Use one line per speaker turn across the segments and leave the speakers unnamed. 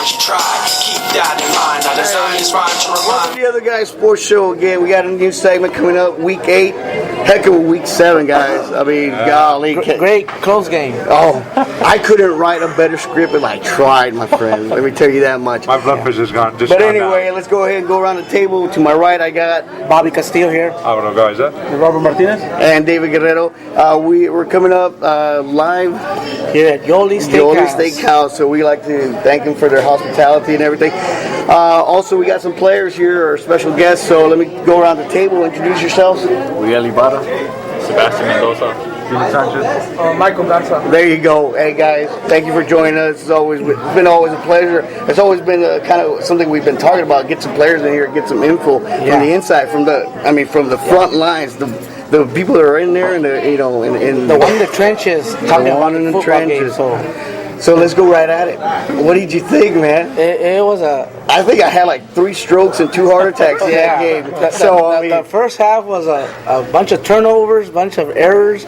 hard you try. Keep that in mind. Our design is fine to
Welcome
remind.
to the Other Guys Sports Show again. We got a new segment coming up, week 8. Heck of a week 7, guys. I mean, golly.
Great close game.
Oh, I couldn't write a better script if I tried, my friend. Let me tell you that much.
My blood pressure's gone.
But anyway, let's go ahead and go around the table. To my right, I got
Bobby Castillo here.
Álvaro Garza.
Robert Martinez.
and David Guerrero. We're coming up live
Here at Yoli Steakhouse.
Steakhouse. So we like to thank them for their hospitality and everything. Also, we got some players here, our special guests. So let me go around the table. Introduce yourselves.
Miguel Ibarra, Sebastian Mendoza,
Felix Sanchez.
Michael Garza.
There you go. Hey guys, thank you for joining us. It's been always a pleasure. It's always been kind of something we've been talking about. Get some players in here, get some info from the inside, from the front lines, the people that are in there, and
The one in the trenches.
the one in the trenches. So let's go right at it. What did you think, man?
It was
I think I had like 3 strokes and 2 heart attacks in that game.
The first half was a bunch of turnovers, bunch of errors.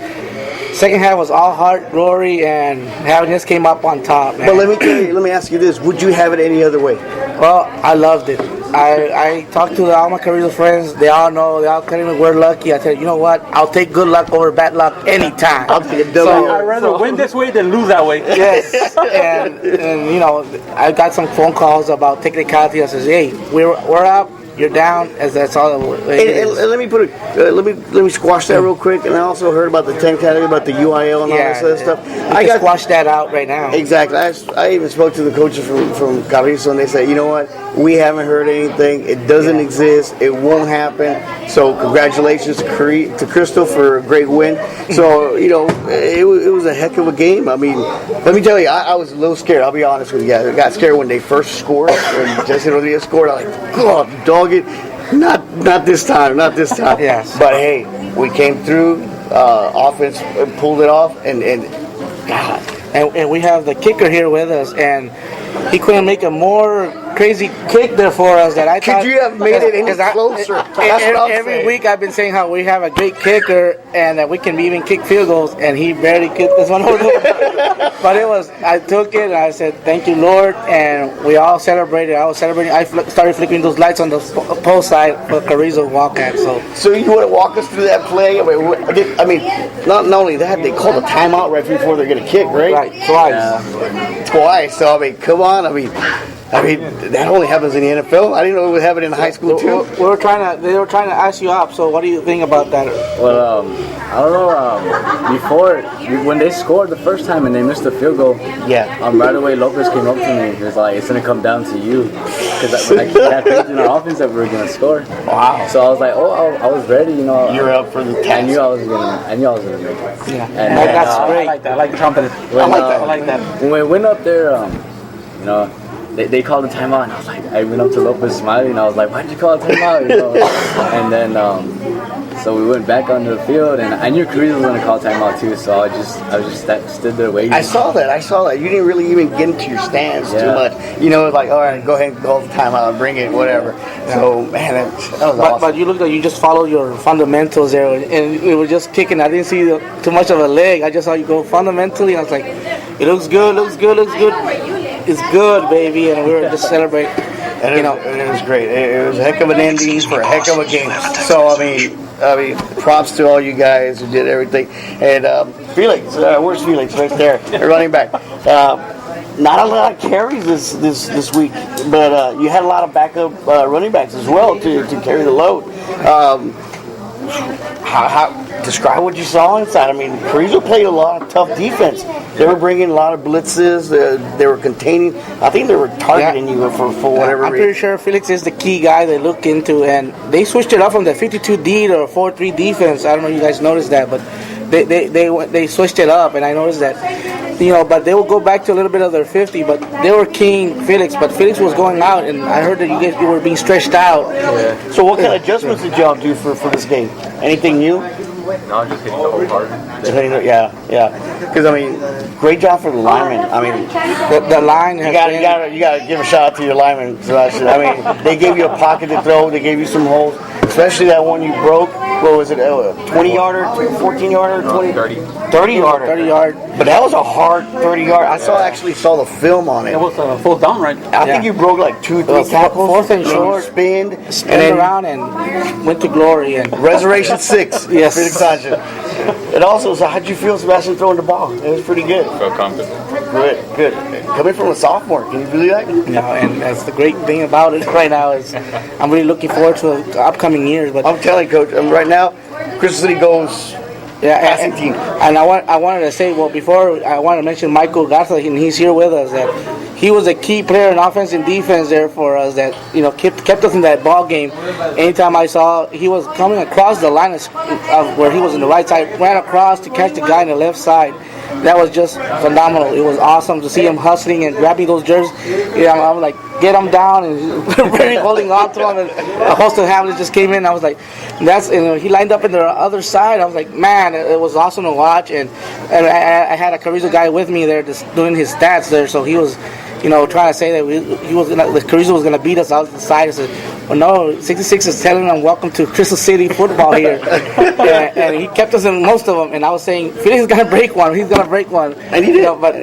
Second half was all heart, glory, and having just came up on top, man.
But let me ask you this: would you have it any other way?
Well, I loved it. I talked to all my Carrizo friends. They all know. They all tell me we're lucky. I said, you know what? I'll take good luck over bad luck anytime.
I'll take a W.
I'd rather win this way than lose that way.
Yes, and I got some phone calls about technicality. I says, hey, we're up. You're down, as that's all.
And let me let me squash that real quick. And I also heard about the 10 category, about the UIL and all this other stuff.
I got squash that out right now.
Exactly. I even spoke to the coaches from Carrizo, and they said, you know what? We haven't heard anything. It doesn't exist. It won't happen. So congratulations to Crystal for a great win. So it was a heck of a game. I mean, let me tell you, I was a little scared. I'll be honest with you guys. I got scared when they first scored. When Jesse Rodriguez scored. I'm like, God, dog it. Not this time. Not this time.
Yes.
But hey, we came through. Offense pulled it off, and God.
And we have the kicker here with us, and he couldn't make a more crazy kick there for us that I thought.
Could you have made it any closer? That's what I'm
every
saying.
week I've been saying how we have a great kicker and that we can even kick field goals, and he barely kicked this one over. But I took it and I said, thank you, Lord, and we all celebrated. I was celebrating. I started flickering those lights on the post side for Carrizo Wildcat.
So you want to walk us through that play? I mean, not only that, they called a timeout right before they're going to kick, right?
Right, twice.
Twice. So I mean, come on. I mean, that only happens in the NFL. I didn't know it would happen in high school too.
They were trying to ice you up. So what do you think about that?
Well, I don't know. Before, when they scored the first time and they missed the field goal, right away Lopez came up to me. He was like, "It's gonna come down to you," because I had faith in our offense that we were gonna score.
Wow.
So I was like, I was ready.
You're up for the task.
I knew I was gonna make it.
Yeah,
And
that's great.
I like that. I like the confidence.
When,
I like that.
When we went up there, they called a timeout, and I went up to Lopez smiling, and I was like, why'd you call a timeout? And then, so we went back onto the field, and I knew Carrizo was going to call a timeout too, so I was just stood there waiting.
I saw that. You didn't really even get into your stance too much. It's like, all right, go ahead and call the timeout and bring it, whatever. So, man, that was awesome.
But you looked like you just followed your fundamentals there, and it was just kicking. I didn't see too much of a leg. I just saw you go fundamentally, and I was like, it looks good. It's good, baby, and we were just celebrating.
And it was great. It was a heck of an ending for a heck of a game. So I mean, props to all you guys who did everything. And Felix, where's Felix? Right there, running back. Not a lot of carries this week, but you had a lot of backup running backs as well to carry the load. How describe what you saw inside? I mean, Carrizo played a lot of tough defense. They were bringing a lot of blitzes. They were containing. I think they were targeting you for whatever reason.
I'm pretty sure Felix is the key guy they look into, and they switched it up from the 52D to a 4-3 defense. I don't know if you guys noticed that, but they switched it up, and I noticed that. But they will go back to a little bit of their 50, but they were keying Felix, but Felix was going out, and I heard that you were being stretched out.
Yeah. So what kind of adjustments did y'all do for this game? Anything new?
No, just hitting the whole card.
Yeah. Because I mean, great job for the linemen. I mean,
the line has
you gotta give a shout out to your linemen. I mean, they gave you a pocket to throw. They gave you some holes, especially that one you broke. what was it, 20-yarder, 14-yarder, 20? 30-yarder.
30-yard.
But that was a hard 30-yard. Actually saw the film on it.
It was a full down, right?
I think you broke like 2-3
was
tackles.
fourth and
then you
short.
Spinned
Spin around and went to glory. And
Resurrection 6.
Yes.
Felix Sanchez. And also, so how'd you feel, Sebastian, throwing the ball? It was pretty good.
Felt comfortable.
Good. Coming from a sophomore, can you believe that?
and that's the great thing about it right now is I'm really looking forward to the upcoming years. But
I'm telling you, Coach, right now, Crystal City goes passing team.
And I wanted to say, well, before I want to mention Michael Garza, and he's here with us, that he was a key player in offense and defense there for us that, kept us in that ball game. Anytime I saw he was coming across the line of where he was in the right side, ran across to catch the guy on the left side. That was just phenomenal. It was awesome to see him hustling and grabbing those jerseys. I'm like, get him down, and really holding on to him. And a host of Hamlets just came in. I was like, he lined up in the other side. I was like, man, it was awesome to watch. And I had a Carrizo guy with me there, just doing his stats there. So he was, trying to say that the Carrizo was gonna beat us out the side. I said, well, no, 66 is telling them welcome to Crystal City football here. and he kept us in most of them. And I was saying, Felix is gonna break one. He's gonna break one.
And he did.
But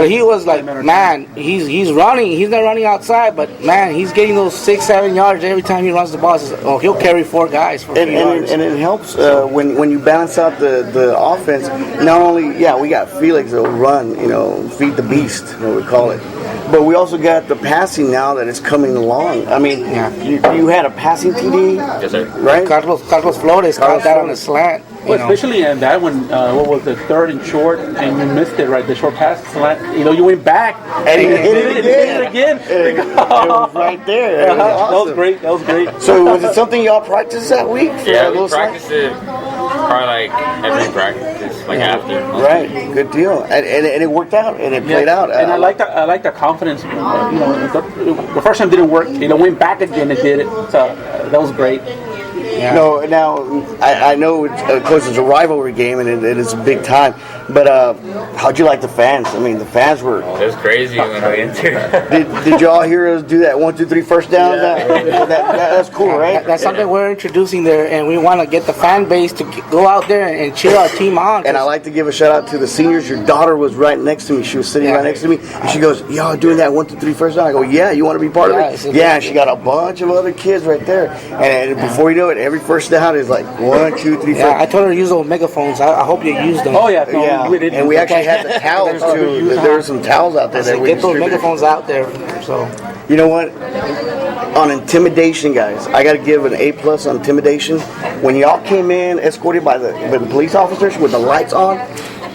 he was like, man, he's running. He's not running outside, but man, he's getting those 6-7 yards every time he runs the ball. So, he'll carry 4 guys for 3 yards.
And it helps when you balance out the offense. Not only, we got Felix that'll run, feed the beast, what we call it. But we also got the passing now that is coming along. I mean, you had a passing TD,
Yes, sir.
right?
Carlos Flores caught that on a slant.
Well, especially in that one, what was the 3rd and short, and you missed it, right? The short pass slant. You went back
And he hit it
again.
It was right there. It was
That was
awesome.
great. That was great.
So was it something y'all practiced that week? for
Yeah,
that
we
little slant?
practiced it probably like every practice, after.
Right, good deal, and it worked out, and it played out.
And I like the confidence. The first time didn't work. Went back again and did it. So that was great.
No, now I know, of course, it's a rivalry game, and it is big time. But how'd you like the fans? I mean, the fans were.
It was crazy when we entered.
Did y'all hear us do that 1, 2, 3 first down? That's cool, right?
That's something we're introducing there, and we want to get the fan base to go out there and cheer our team on.
And I like to give a shout out to the seniors. Your daughter was right next to me. She was sitting right next to me, and she goes, "Y'all doing that 1, 2, 3 first down?" I go, "Yeah, you want to be part of it?" Yeah, and she got a bunch of other kids right there, and before you know it, every first down is like 1, 2, 3, 4.
Yeah, I told her to use those megaphones. I hope you use them.
Oh yeah, no,
Yeah,
we didn't.
and we actually had the towels too. There were some towels out there that we
Get those
distributed.
megaphones out there. So
You know what? On intimidation, guys, I got to give an A+ on intimidation. When y'all came in escorted by the police officers with the lights on,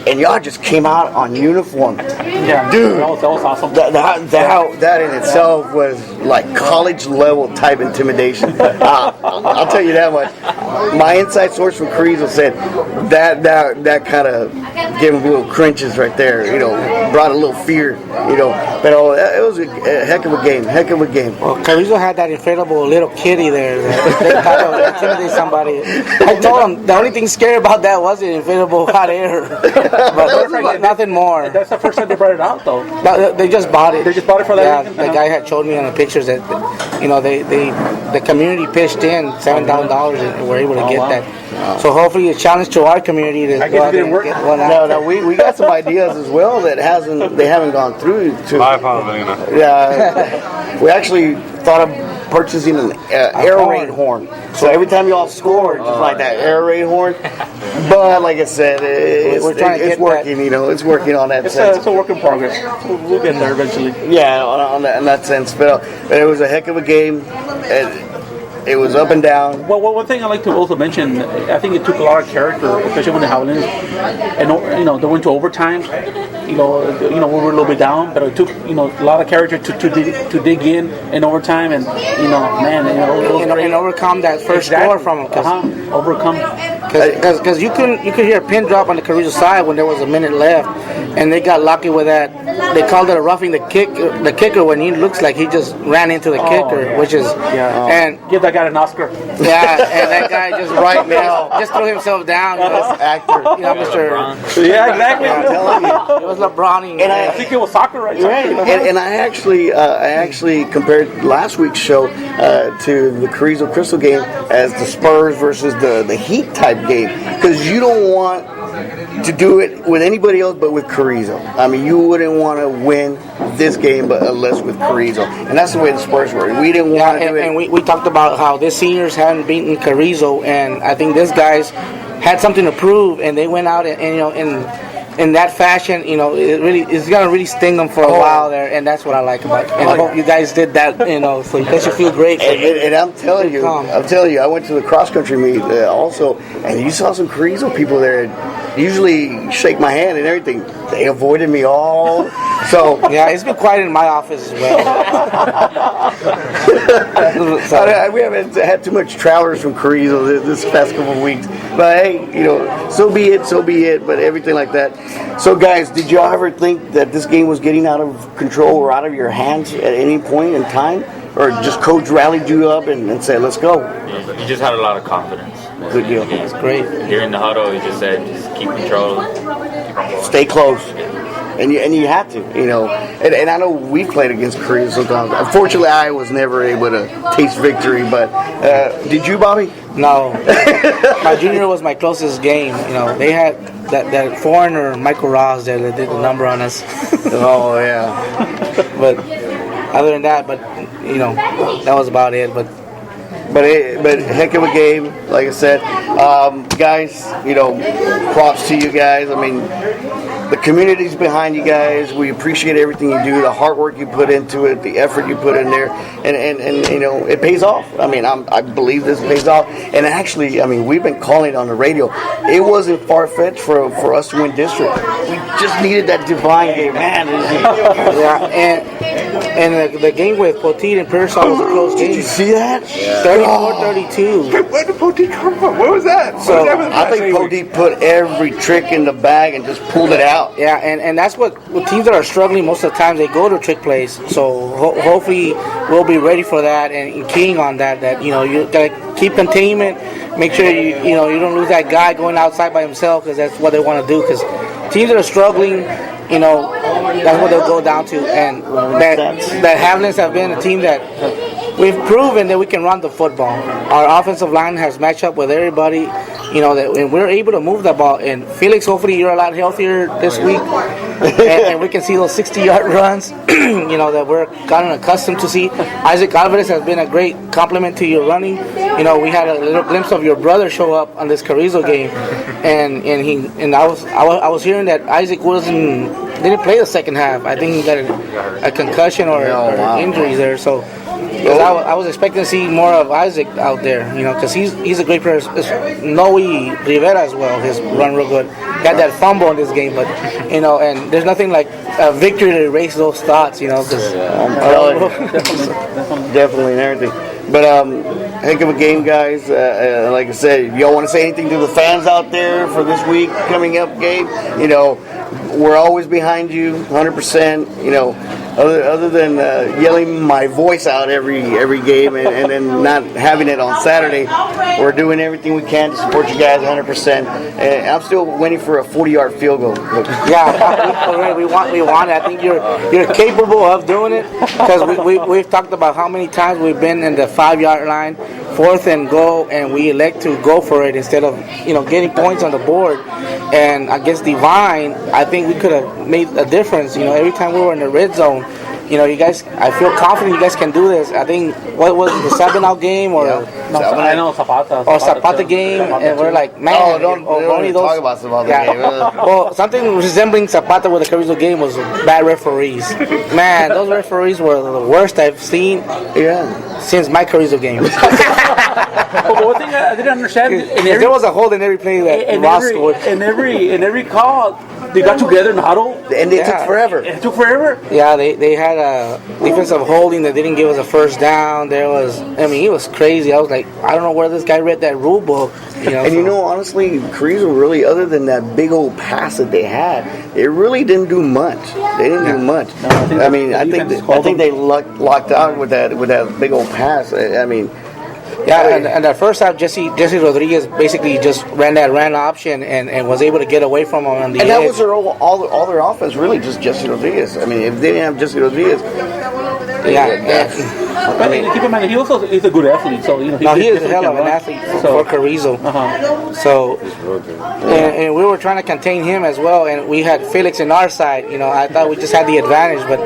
and y'all just came out on uniform.
Yeah,
Dude.
that was awesome.
That in itself was like college level type intimidation. I'll tell you that much. My inside source from Carrizo said that kind of gave him little cringes right there. Brought a little fear. But it was a heck of a game.
Well, Carrizo had that incredible little kitty there. They kind of intimidate somebody. I told him the only thing scary about that was the inflatable hot air, but nothing more.
That's the first time they brought it out, though.
They just bought it.
They just bought it for that
Yeah,
reason?
the guy had showed me on the pictures that the community pitched in $7,000 and were able to get
wow.
that. So hopefully a challenge to our community to
I
go
guess
out
it
there
didn't
and
work.
get one out.
No, we got some ideas as well that they haven't gone through. We actually thought of purchasing an air raid horn. So every time y'all score, just like that air raid horn. But like I said,
We're trying to
it's
get
working. It's working on that sense.
It's a work in progress. We'll get there eventually.
Yeah, on that sense. But it was a heck of a game. It was up and down.
Well, one thing I like to also mention, I think it took a lot of character, especially when the Howlins, and they went to overtime. We were a little bit down, but it took a lot of character to dig in overtime, and it was great.
And overcome that first score from them.
Overcome.
Because you could hear a pin drop on the Carrizo side when there was a minute left, and they got lucky with that. They called it a roughing the kicker when he looks like he just ran into the kicker, which is and
give that guy an Oscar.
Yeah, and that guy just right now just threw himself down.
Actor.
Mr.
Yeah, exactly.
I'm telling you.
It was was LeBron.
And
I think it was soccer, right?
Right, and I actually compared last week's show to the Carrizo Crystal game as the Spurs versus the Heat type game, because you don't want to do it with anybody else but with Carrizo. I mean, you wouldn't want to win this game but unless with Carrizo, and that's the way the Spurs were. We didn't want to do it.
And we talked about how the seniors hadn't beaten Carrizo, and I think these guys had something to prove, and they went out and you know in that fashion, you know, it's gonna really sting them for a while there, and that's what I like about it. And I hope you guys did that, you know, so you guys should feel great.
And I'm telling you, I went to the cross country meet also, and you saw some Carrizo people there. Usually shake my hand and everything. They avoided me all. So
yeah, it's been quiet in my office as well.
We haven't had too much travelers from Carrizo this past couple of weeks. But hey, you know, so be it. But everything like that. So guys, did y'all ever think that this game was getting out of control or out of your hands at any point in time? Or just coach rallied you up and said, let's go?
He just had a lot of confidence.
Good deal.
That's great.
During the huddle, he just said, just keep control.
Stay close. And you have to, you know. And I know we played against Korea sometimes. Unfortunately, I was never able to taste victory. But did you, Bobby?
No. My junior was my closest game. You know, they had that foreigner, Michael Ross, there that did the number on us.
Oh, yeah.
But other than that, you know, that was about it. But
heck of a game, like I said. Guys, you know, props to you guys. I mean, the community's behind you guys. We appreciate everything you do, the hard work you put into it, the effort you put in there, and you know, it pays off. I mean, I believe this pays off. And actually, I mean, we've been calling it on the radio. It wasn't far-fetched for us to win district. We just needed that divine game, man.
Yeah, and the game with Poteet and Pearsall was a close game.
Did you see that?
34-32.
Where did Poteet come from? What was that?
So I think Poteet put every trick in the bag and just pulled it out.
Yeah, and that's what teams that are struggling most of the time, they go to trick plays. So hopefully we'll be ready for that and keying on that. That, you know, you gotta keep containment. Make sure you don't lose that guy going outside by himself, because that's what they want to do. Because teams that are struggling, you know, that's what they'll go down to. And that Havilands have been a team that we've proven that we can run the football. Our offensive line has matched up with everybody, you know, and we're able to move the ball. And Felix, hopefully you're a lot healthier this week, and we can see those 60-yard runs, you know, that we're gotten accustomed to see. Isaac Alvarez has been a great compliment to your running. You know, we had a little glimpse of your brother show up on this Carrizo game, and I was hearing that Isaac didn't play the second half. I think he got a concussion or injuries there. So I was expecting to see more of Isaac out there, you know, because he's a great player. Noe Rivera as well, his run real good. Got that fumble in this game, but you know, and there's nothing like a victory to erase those thoughts, you know.
Definitely and everything. But heck of a game, guys. Like I said, if y'all want to say anything to the fans out there for this week coming up game, you know, we're always behind you, 100%. You know, other than yelling my voice out every game and then not having it on Saturday, we're doing everything we can to support you guys 100%. And I'm still waiting for a 40-yard field goal.
Yeah, we want it. I think you're capable of doing it, because we've talked about how many times we've been in the 5-yard line, 4th and goal, and we elect to go for it instead of, you know, getting points on the board. And against Divine, I think we could have made a difference. You know, every time we were in the red zone, you know, you guys, I feel confident you guys can do this. I think, what was it, the 7-out game or Zapata game, and we're like, man,
don't talk about Zapata game.
Well, something resembling Zapata with the Carrizo game was bad referees. Man, those referees were the worst I've seen since my Carrizo game.
But one thing I didn't understand,
there was a hold in every play that Ross scored.
In every call, they got together in the huddle,
and it took forever.
It took forever.
Yeah, they had a defensive holding that didn't give us a first down. It was crazy. I was like, I don't know where this guy read that rule book. You know,
you know, honestly, Carrizo really, other than that big old pass that they had, it really didn't do much. They didn't do much. No, I think they locked out with that big old pass. I mean,
Yeah, and at first half, Jesse Rodriguez basically just ran that option and was able to get away from him on the
And
edge.
that was all their offense, really, just Jesse Rodriguez. I mean, if they didn't have Jesse Rodriguez,
But keep in mind, he also is a good athlete. So you know,
he is a hell of an athlete for Carrizo. So, and we were trying to contain him as well, and we had Felix in our side. You know, I thought we just had the advantage, but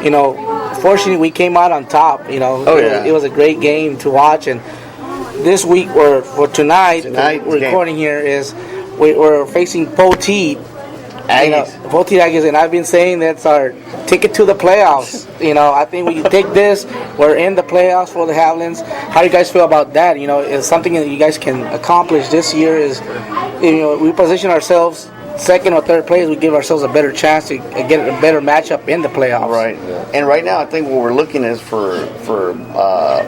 you know, fortunately we came out on top. You know, it was a great game to watch. And this week, or for tonight we're recording here, is we're facing Poteet. Poteet Aggies, and I've been saying that's our ticket to the playoffs. You know, I think we can take this. We're in the playoffs for the Havillands. How do you guys feel about that? You know, it's something that you guys can accomplish this year. Is, you know, we position ourselves second or third place. We give ourselves a better chance to get a better matchup in the playoffs.
Right. And right now, I think what we're looking is for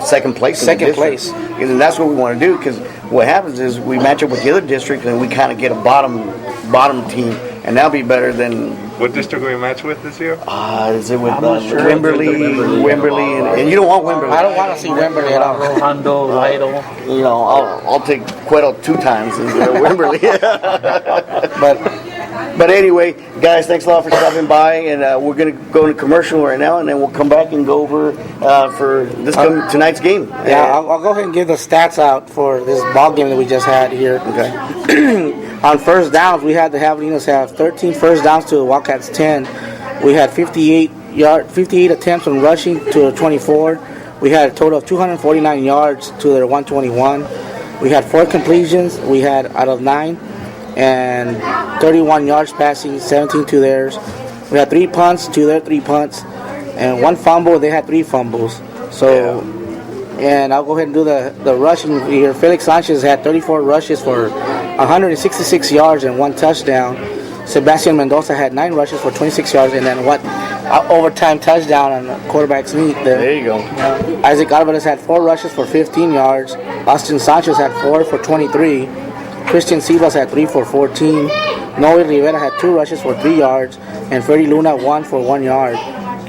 second place.
Second place.
And that's what we want to do, because what happens is we match up with the other district and we kind of get a bottom team. And that'll be better than.
What district are we match with this year?
Is it with Wimberley, and you don't want Wimberley.
I don't want to see Wimberley at all.
Hondo, Lytle.
You know, I'll take Cueto 2 times instead of Wimberley. But anyway, guys, thanks a lot for stopping by, and we're going to go into commercial right now, and then we'll come back and go over for tonight's game.
Yeah, I'll go ahead and give the stats out for this ball game that we just had here.
Okay.
On first downs, we had the Javelinos have 13 first downs to the Wildcats 10. We had 58 attempts on rushing to the 24. We had a total of 249 yards to their 121. We had 4 completions. We had out of 9, and 31 yards passing, 17 to theirs. We had 3 punts to their 3 punts, and 1 fumble. They had 3 fumbles. So. Yeah. And I'll go ahead and do the rushing here. Felix Sanchez had 34 rushes for 166 yards and 1 touchdown. Sebastian Mendoza had 9 rushes for 26 yards and then overtime touchdown on the quarterback's meet.
There you go.
Isaac Alvarez had 4 rushes for 15 yards. Austin Sanchez had 4 for 23. Christian Silvas had 3 for 14. Noe Rivera had 2 rushes for 3 yards. And Freddy Luna 1 for 1 yard.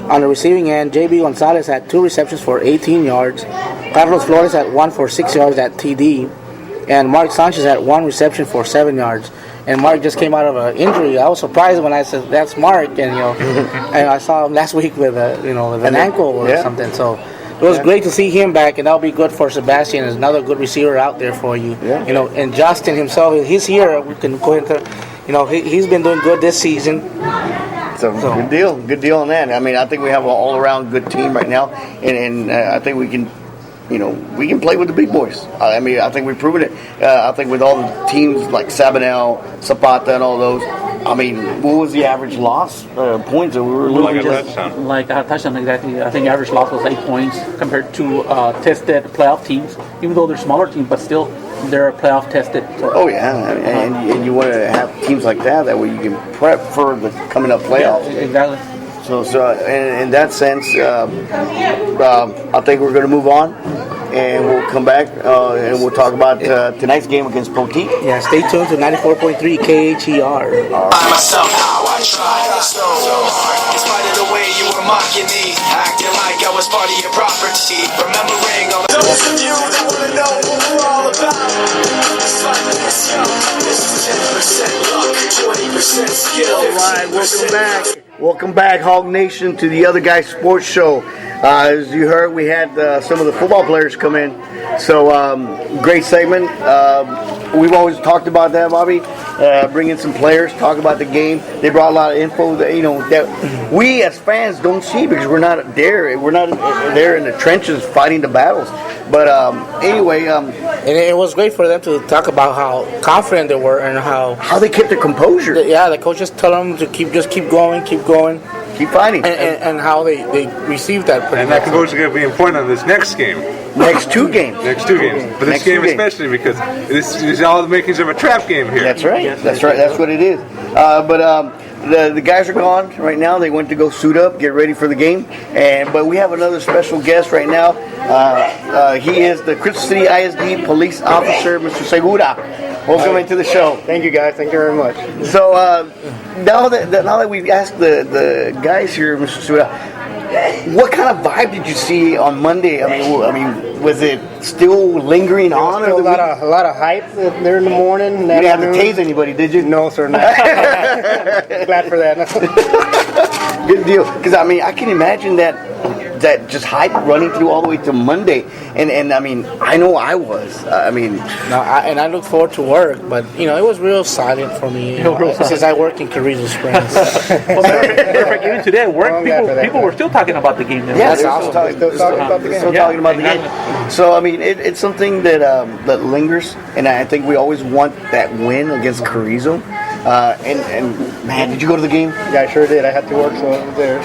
On the receiving end, J.B. Gonzalez had 2 receptions for 18 yards. Carlos Flores had 1 for 6 yards at TD. And Mark Sanchez had 1 reception for 7 yards. And Mark just came out of an injury. I was surprised when I said, that's Mark. And, you know, and I saw him last week with an ankle or something. So it was great to see him back, and that'll be good for Sebastian. There's another good receiver out there for you.
Yeah.
You know, and Justin himself, he's here. We can go into, you know, he's been doing good this season.
So good deal on that. I mean, I think we have an all-around good team right now, and I think we can, you know, we can play with the big boys. I mean, I think we've proven it. I think with all the teams like Sabanel, Zapata, and all those. I mean, what was the average loss points that we were losing?
Like a touchdown, exactly. I think average loss was 8 points compared to tested playoff teams. Even though they're smaller teams, but still they're playoff tested. So.
Oh yeah, and you want to have teams like that way you can prep for the coming up playoffs.
Yeah, exactly.
So in that sense, I think we're going to move on, and we'll come back and we'll talk about tonight's game against Poteet.
Yeah, stay tuned to 94.3 KHER.
By myself, how I tried so hard. In spite of the way you were mocking me, acting like I was part of your property. Remembering all those of you that want to know what we're all about. It's like this, yo. This is 10% luck, 20% skill.
All right, welcome back. Welcome back, Hog Nation, to the Other Guy Sports Show. As you heard, we had some of the football players come in. So, great segment. We've always talked about that, Bobby. Bring in some players, talk about the game. They brought a lot of info that, you know, that we as fans don't see because we're not there. We're not there in the trenches fighting the battles. But anyway,
and it was great for them to talk about how confident they were and how
they kept their composure.
The coaches tell them to keep going, keep
fighting,
and how they received that.
And that composure is going to be important on this next game.
Next two games.
But this game especially because this is all the makings of a trap game here.
That's right. That's right. That's what it is. The guys are gone right now. They went to go suit up, get ready for the game. But we have another special guest right now. He is the Crystal City ISD police officer, Mr. Segura. Welcome into the show.
Thank you, guys. Thank you very much.
So now that we've asked the guys here, Mr. Segura, what kind of vibe did you see on Monday? I mean, was it still lingering on?
Still a lot of hype there in the morning.
You didn't have to tase anybody, did you?
No, sir. Not. Glad for that.
Good deal. Because I mean, I can imagine that just hype running through all the way to Monday, and I mean, I know I was. I mean,
I look forward to work, but you know, it was real silent for me since I work in Carrizo Springs.
Well, even today at work, people were still talking about the game.
yeah,
That's awesome.
still talking about the game. Still talking about the game. So I mean, it's something that lingers, and I think we always want that win against Carrizo. And man, did you go to the game?
Yeah, I sure did. I had to work, so I was there.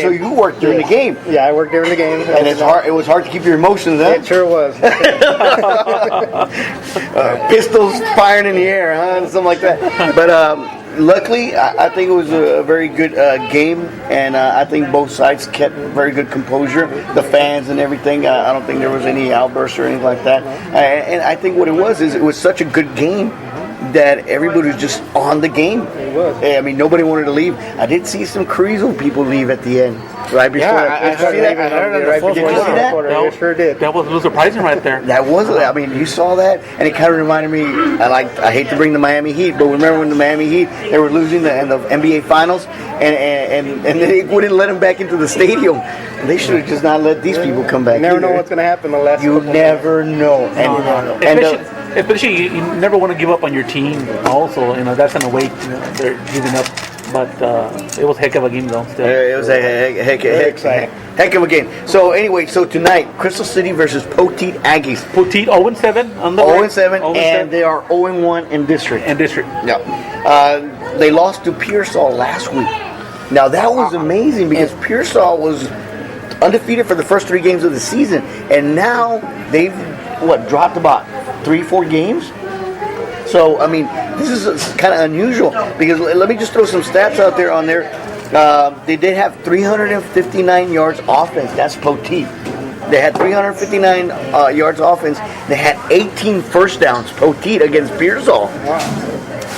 So you worked during the game.
Yeah, I worked during the game.
And it's hard. It was hard to keep your emotions up.
It sure was.
Pistols firing in the air, huh? And something like that. But luckily, I think it was a very good game, and I think both sides kept very good composure. The fans and everything. I don't think there was any outbursts or anything like that. And I think what it was is it was such a good game that everybody was just on the game.
It was.
I mean, nobody wanted to leave. I did see some Carrizo people leave at the end, right before.
I heard that.
Did you see that?
I sure did.
That was a little surprising right there.
That was. I mean, you saw that, and it kind of reminded me. I hate to bring the Miami Heat, but remember when the Miami Heat they were losing in the NBA Finals, and they wouldn't let them back into the stadium. They should have just not let these people come back.
You never
either.
know what's going to happen the last.
You never know.
Especially, you never want to give up on your team. Also, you know that's in a way they're giving up. But it was a heck of a game, though. Still.
It was a heck of a game. So anyway, tonight, Crystal City versus Poteet Aggies.
Poteet 0-7 on the
0-7, and they are 0-1 in district. Yeah. They lost to Pearsall last week. Now that was amazing because Pearsall was undefeated for the first 3 games of the season, and now they've dropped about 3-4 games. So I mean, this is kind of unusual because let me just throw some stats out there on there. They did have 359 yards offense. That's Poteet. They had 359 yards offense. They had 18 first downs. Poteet against Pearsall,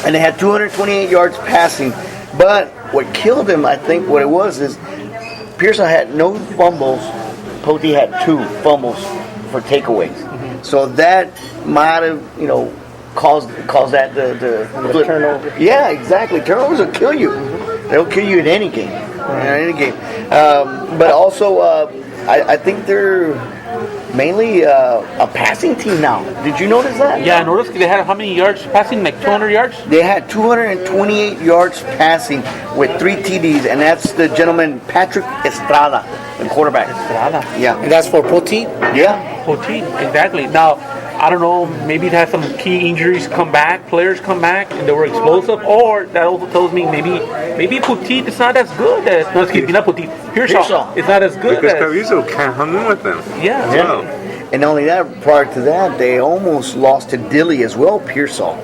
and they had 228 yards passing. But what killed them, I think, what it was is Pearsall had no fumbles. Poteet had 2 fumbles for takeaways. So that might have, caused that the
turnover.
Yeah, exactly. Turnovers will kill you. They'll kill you in any game. But also, I think they're mainly a passing team now. Did you notice that?
Yeah, I noticed they had how many yards passing? Like 200 yards?
They had 228 yards passing with 3 TDs, and that's the gentleman Patrick Estrada, the quarterback.
Estrada.
Yeah.
And that's for Poteet?
Yeah.
Poteet, exactly. Now, I don't know, maybe it had some key injuries players come back, and they were explosive, or that also tells me maybe Poteet is not as good as, no, excuse me, not Poteet, Pearsall is not as good
because
as.
Carrizo hung in with them.
Yeah.
Well.
And not only that, prior to that, they almost lost to Dilley as well, Pearsall.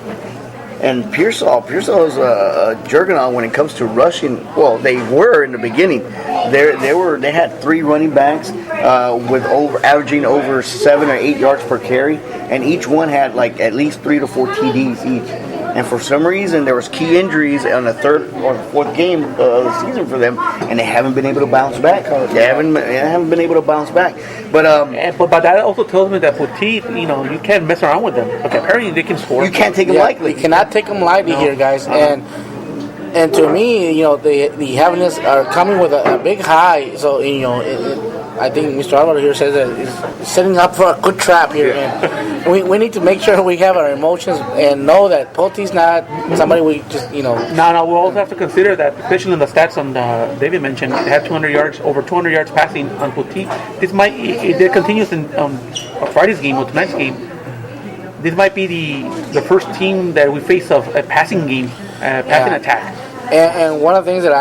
And Pearsall is a juggernaut when it comes to rushing. Well, they were in the beginning. They had 3 running backs with averaging over 7 or 8 yards per carry, and each one had like at least 3 to 4 TDs each. And for some reason, there was key injuries on the 3rd or 4th game of the season for them, and they haven't been able to bounce back. They haven't been able to bounce back. But
that also tells me that Poteet, you can't mess around with them. Okay, apparently they can score.
You can't take them lightly.
You cannot take them lightly here, guys. And to me, the Havilands are coming with a big high. So I think Mr. Alvaro here says that it's setting up for a good trap here. And we need to make sure we have our emotions and know that Poteet's not somebody we just
No, we also have to consider that, especially in the stats on David mentioned, they had 200 yards, over 200 yards passing on Poteet. This might, if it continues in Friday's game or tonight's game, this might be the first team that we face of a passing game, passing attack.
And one of the things that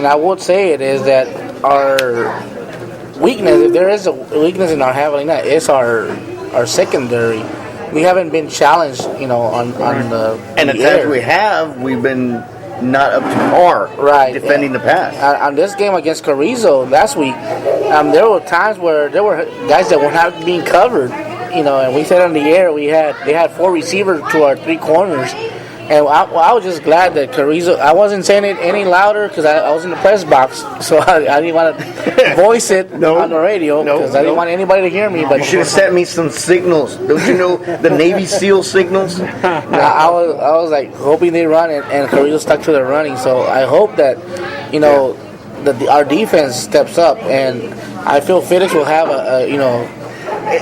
I would say it is that our weakness, if there is a weakness in our Javelina, is our secondary. We haven't been challenged, on the
and the times we've been not up to par defending the pass.
On this game against Carrizo last week, there were times where there were guys that were not being covered, and we said on the air they had 4 receivers to our 3 corners, And I was just glad that Carrizo. I wasn't saying it any louder because I was in the press box, so I didn't want to voice it on the radio because I didn't want anybody to hear me. But
You should have sent me some signals. Don't you know the Navy SEAL signals?
I was like hoping they run, and Carrizo stuck to their running. So I hope that that our defense steps up, and I feel Felix will have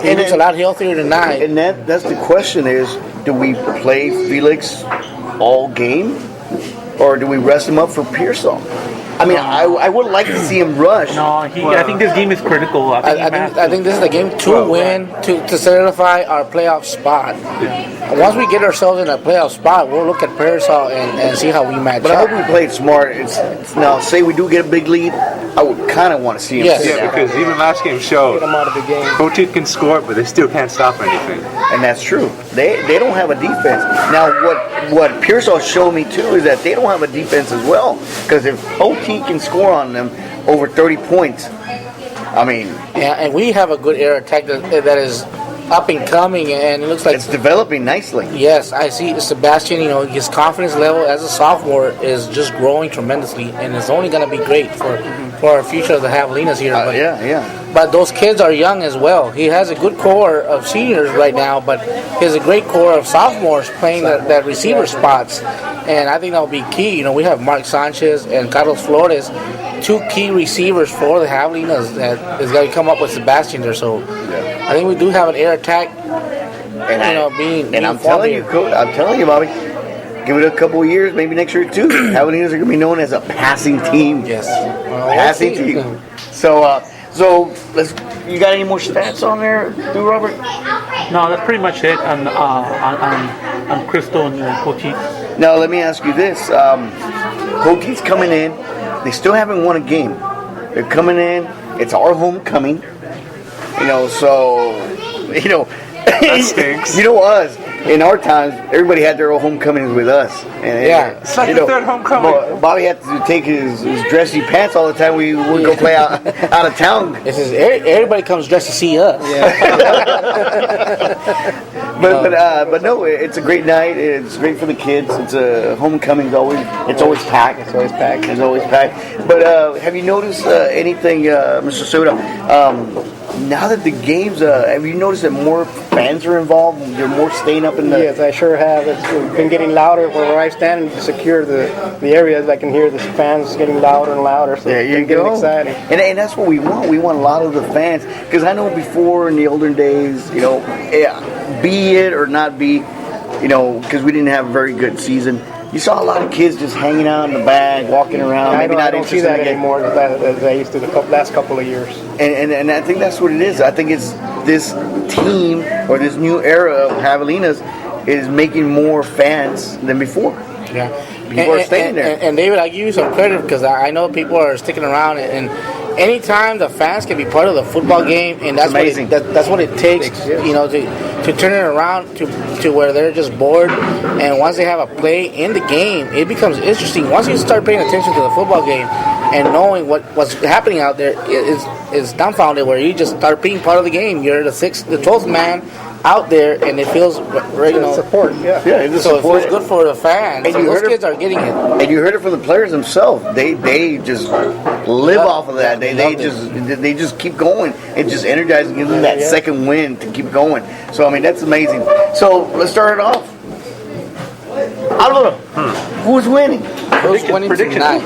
he looks a lot healthier tonight.
And that's the question is, do we play Felix all game, or do we rest him up for Pearsall? I mean, I would like to see him rush.
No, I think this game is critical.
I think this is the game to win to solidify our playoff spot. And once we get ourselves in a playoff spot, we'll look at Pearsall and see how we match
But I
up.
hope we played smart. Now, say we do get a big lead, I would kind of want to see him.
Yes.
sit
Yeah,
down.
because even last game showed
Get him out of the game.
Poteet can score, but they still can't stop anything.
And that's true. They don't have a defense. Now, what Pearsall showed me too is that they don't have a defense as well. Because if OT can score on them over 30 points, I mean,
Yeah, and we have a good air attack that is up and coming, and it looks like
it's developing nicely.
yes, I see Sebastian. His confidence level as a sophomore is just growing tremendously, and it's only going to be great for our future of the Javelinas here. But,
Yeah.
but those kids are young as well. He has a good core of seniors right now, but he has a great core of sophomores playing that receiver spots, and I think that will be key. We have Mark Sanchez and Carlos Flores, two key receivers for the Javelinas that is going to come up with Sebastian there. So I think we do have an air attack.
And I'm telling you, Coach, Bobby, give it a couple of years, maybe next year too. Javelinas are going to be known as a passing team.
Yes,
Passing team. So you got any more stats on there, too, Robert?
No, that's pretty much it on Crystal and Poteet.
Now let me ask you this: Hokies coming in, they still haven't won a game. They're coming in. It's our homecoming.
That stinks.
Us. In our times, everybody had their own homecomings with us. And,
It's like the third homecoming.
Bobby had to take his dressy pants all the time. We would go play out of town.
This is everybody comes dressed to see us.
But no, it's a great night. It's great for the kids. It's a homecoming's always packed. It's always packed. But have you noticed anything, Mr. Soda? Now that the games, have you noticed that more fans are involved? They're more staying up in the.
Yes, I sure have. It's been getting louder where I stand and secure the areas. I can hear the fans getting louder and louder. So
There you
it's getting
go.
exciting.
And that's what we want. We want a lot of the fans. Because I know before in the olden days, be it or not be, because we didn't have a very good season, you saw a lot of kids just hanging out in the bag, walking around.
I
Maybe
don't see
interested
that
in the game.
anymore as I used to the last couple of years.
And I think that's what it is. I think it's this team or this new era of Javelinas is making more fans than before.
Yeah.
People are staying there.
And David, I give you some credit because I know people are sticking around, and anytime the fans can be part of the football game, and that's
amazing.
That's what it takes, to turn it around to where they're just bored, and once they have a play in the game, it becomes interesting. Once you start paying attention to the football game and knowing what's happening out there, is dumbfounded where you just start being part of the game. You're the 12th man out there, and it feels
Support, yeah.
It's
so it
support.
feels good for the fans.
And
So
you
those
heard
kids are getting it.
And you heard it from the players themselves. They just live off of that. They just keep going. It just energizes, gives them that second win to keep going. So I mean that's amazing. So let's start it off. Alvaro, who's winning?
Who's winning
prediction.
tonight?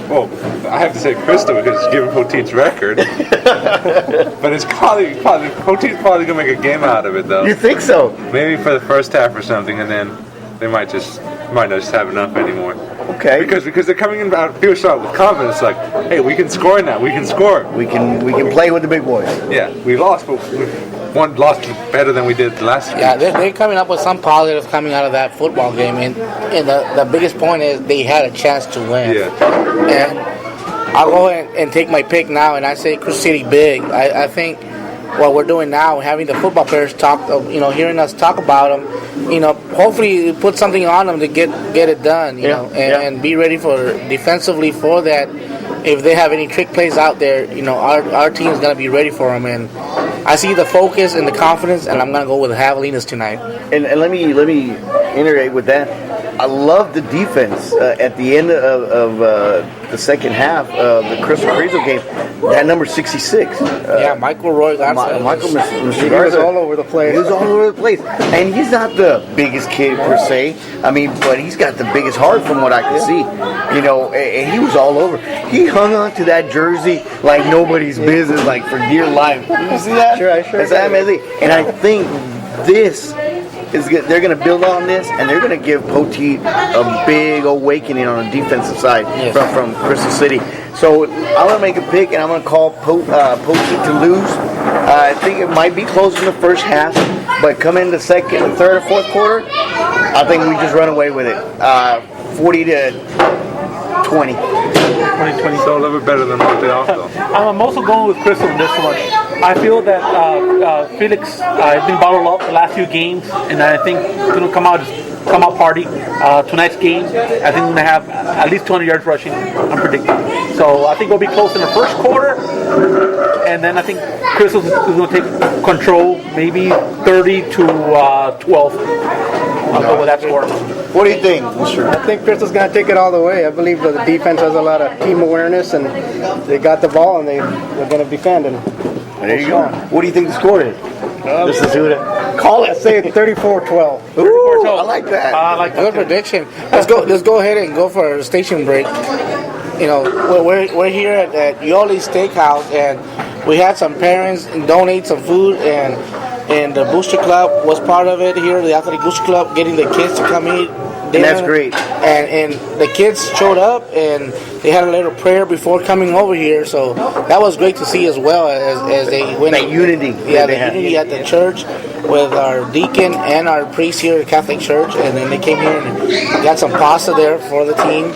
Well, I have to say Crystal because it's given Poteet's record. But it's probably Poteet's probably gonna make a game out of it though.
You think so?
Maybe for the first half or something, and then they might not just have enough anymore.
Okay.
Because they're coming in out Pearsall with confidence, like, hey, we can score now. We can score.
We can play with the big boys.
Yeah, we lost, but we lost better than we did last week.
Yeah, they're coming up with some positives coming out of that football game, and the biggest point is they had a chance to win.
Yeah.
And I'll go ahead and take my pick now, and I say Cruz City big. I think what we're doing now, having the football players talk, hearing us talk about them, hopefully put something on them to get it done, and be ready for defensively for that. If they have any trick plays out there, our team is gonna be ready for them, and I see the focus and the confidence, and I'm gonna go with the Javelinas tonight.
And let me iterate with that. I love the defense at the end of the second half of the Crystal Carrizo game. That number 66.
Michael Roy Garza.
Michael
He was
Garza.
all over the place.
He was all over the place. And he's not the biggest kid per se. I mean, but he's got the biggest heart from what I can see. You know, and he was all over. He hung on to that jersey like nobody's business, like for dear life. You see that?
Sure, I sure
That's amazing. And I think this is good. They're going to build on this, and they're going to give Poteet a big awakening on the defensive side from Crystal City. So I'm going to make a pick, and I'm going to call Poteet to lose. I think it might be close in the first half, but come in the second, third, or fourth quarter, I think we just run away with it. 40 to 20.
2020. So a little bit better than what they also.
I'm also going with Crystal in this one. I feel that Felix has been bottled up the last few games, and I think he's going to come out party. Tonight's game, I think we're going to have at least 200 yards rushing. I'm predicting. So I think it'll be close in the first quarter, and then I think Crystal is going to take control, maybe 30 to 12. I'll go with that score.
What do you think, Mr.?
I think Crystal's going to take it all the way. I believe that the defense has a lot of team awareness, and they got the ball, and they're going to defend. And
There you go. What do you think the score is? This is who to call it.
say 34-12.
Ooh, I like that.
I like
Good prediction. Let's go ahead and go for a station break. You know, we're here at Yoli's Steakhouse, and we had some parents donate some food, and the Booster Club was part of it here, the Athletic Booster Club, getting the kids to come eat dinner.
And that's great.
And the kids showed up, and they had a little prayer before coming over here, so that was great to see as well as they went.
That unity.
Yeah,
that they
the
had.
unity at the church with our deacon and our priest here at Catholic Church, and then they came here and got some pasta there for the team.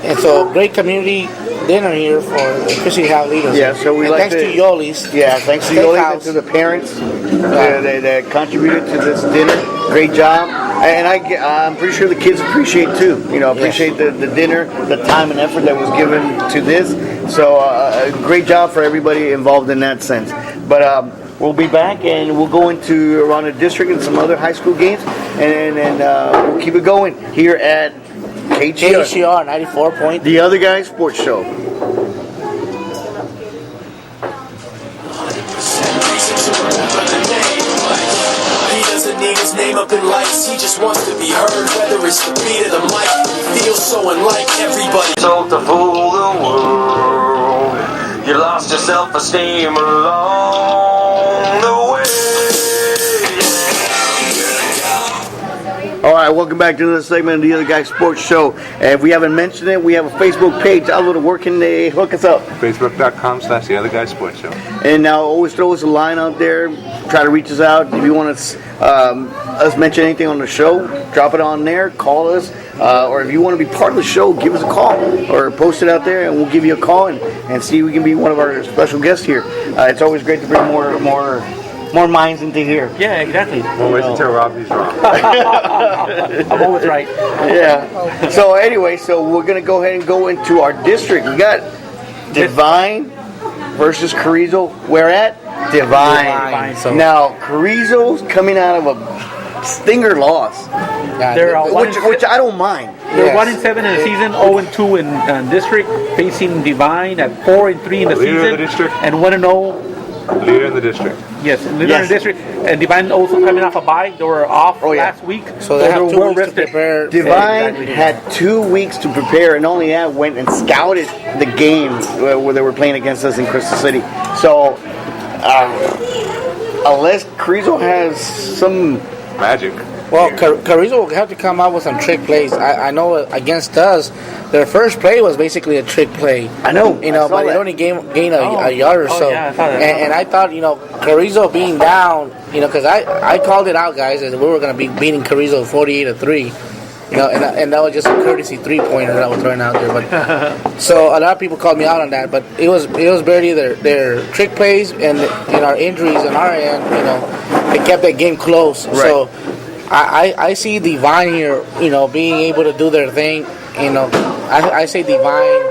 And so, great community dinner here for the Christian House leaders.
Yeah, so we
and
like
thanks to Yoli's.
Yeah, thanks to Yoli and to the parents that contributed to this dinner. Great job. And I'm pretty sure the kids appreciate too. You know, appreciate the dinner, the time and effort that was given to this. So great job for everybody involved in that sense. But we'll be back and we'll go into Arana District and some other high school games, and we'll keep it going here at
KHCR 94 point.
The Other Guy Sports Show.
He doesn't need his name up in lights, he just wants to be heard. Whether it's the beat of the mic, he feels so unlike everybody.
Told to fool the world. You lost your self-esteem along the way.
All right, welcome back to another segment of the Other Guy Sports Show. And if we haven't mentioned it, we have a Facebook page. Download it. Where can they hook us up?
Facebook.com/The Other Guy Sports Show.
And now always throw us a line out there. Try to reach us out. If you want us mention anything on the show, drop it on there. Call us. Or if you want to be part of the show, give us a call. Or post it out there and we'll give you a call and see if we can be one of our special guests here. It's always great to bring more minds into here.
Yeah, exactly.
One way to tell Rob he's wrong.
I'm always right.
Yeah. So anyway, so we're going to go ahead and go into our district. We got Divine versus Carrizo. Where at? Divine.
So
Now, Carrizo's coming out of a stinger loss,
They're
which I don't mind.
They're 1-7 in the season, 0-2 in district, facing Divine at 4-3 in the
Leader of
season,
the district.
and 1-0.
Leader in the district.
Yes, leader
Yes.
in the district, and Divine also coming off a bye. They were off last week,
So they have
were
2
well
weeks to
rested.
prepare.
Divine
Exactly.
had 2 weeks to prepare, and only that went and scouted the game where they were playing against us in Crystal City. So, unless Carrizo has some
Magic.
Well, Carrizo will have to come out with some trick plays. I know against us, their first play was basically a trick play.
I know.
You know,
I saw
but it
that.
only gained a yard or so.
Yeah, I saw that.
And I thought, you know, Carrizo being down, you know, because I called it out, guys, and we were going to be beating Carrizo 48-3. You know, and that was just a courtesy 3-pointer that I was throwing out there. But so a lot of people called me out on that. But it was barely their trick plays and our injuries on our end. You know, they kept that game close.
Right.
So I see Divine here. You know, being able to do their thing. You know, I say Divine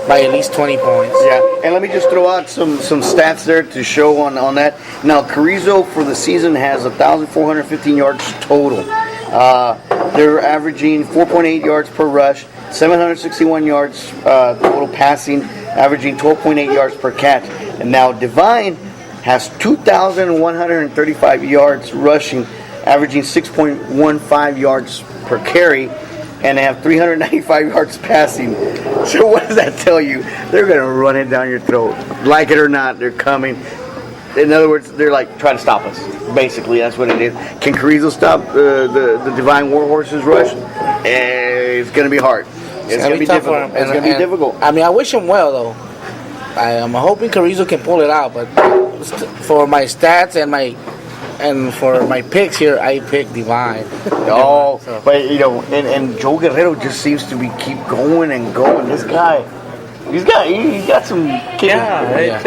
by at least 20 points.
Yeah, and let me just throw out some stats there to show on that. Now, Carrizo for the season has 1,415 yards total. They're averaging 4.8 yards per rush, 761 yards total passing, averaging 12.8 yards per catch. And now Divine has 2,135 yards rushing, averaging 6.15 yards per carry, and they have 395 yards passing. So what does that tell you? They're going to run it down your throat. Like it or not, they're coming. In other words, they're like trying to stop us. Basically, that's what it is. Can Carrizo stop the Divine Warhorses rush? It's going to be hard. It's going to be difficult. It's going to be difficult.
I mean, I wish him well, though. I'm hoping Carrizo can pull it out, but for my stats and for my picks here, I pick Divine.
Oh, so. But and Joe Guerrero just seems to keep going and going. This guy, he got some kicking.
Yeah,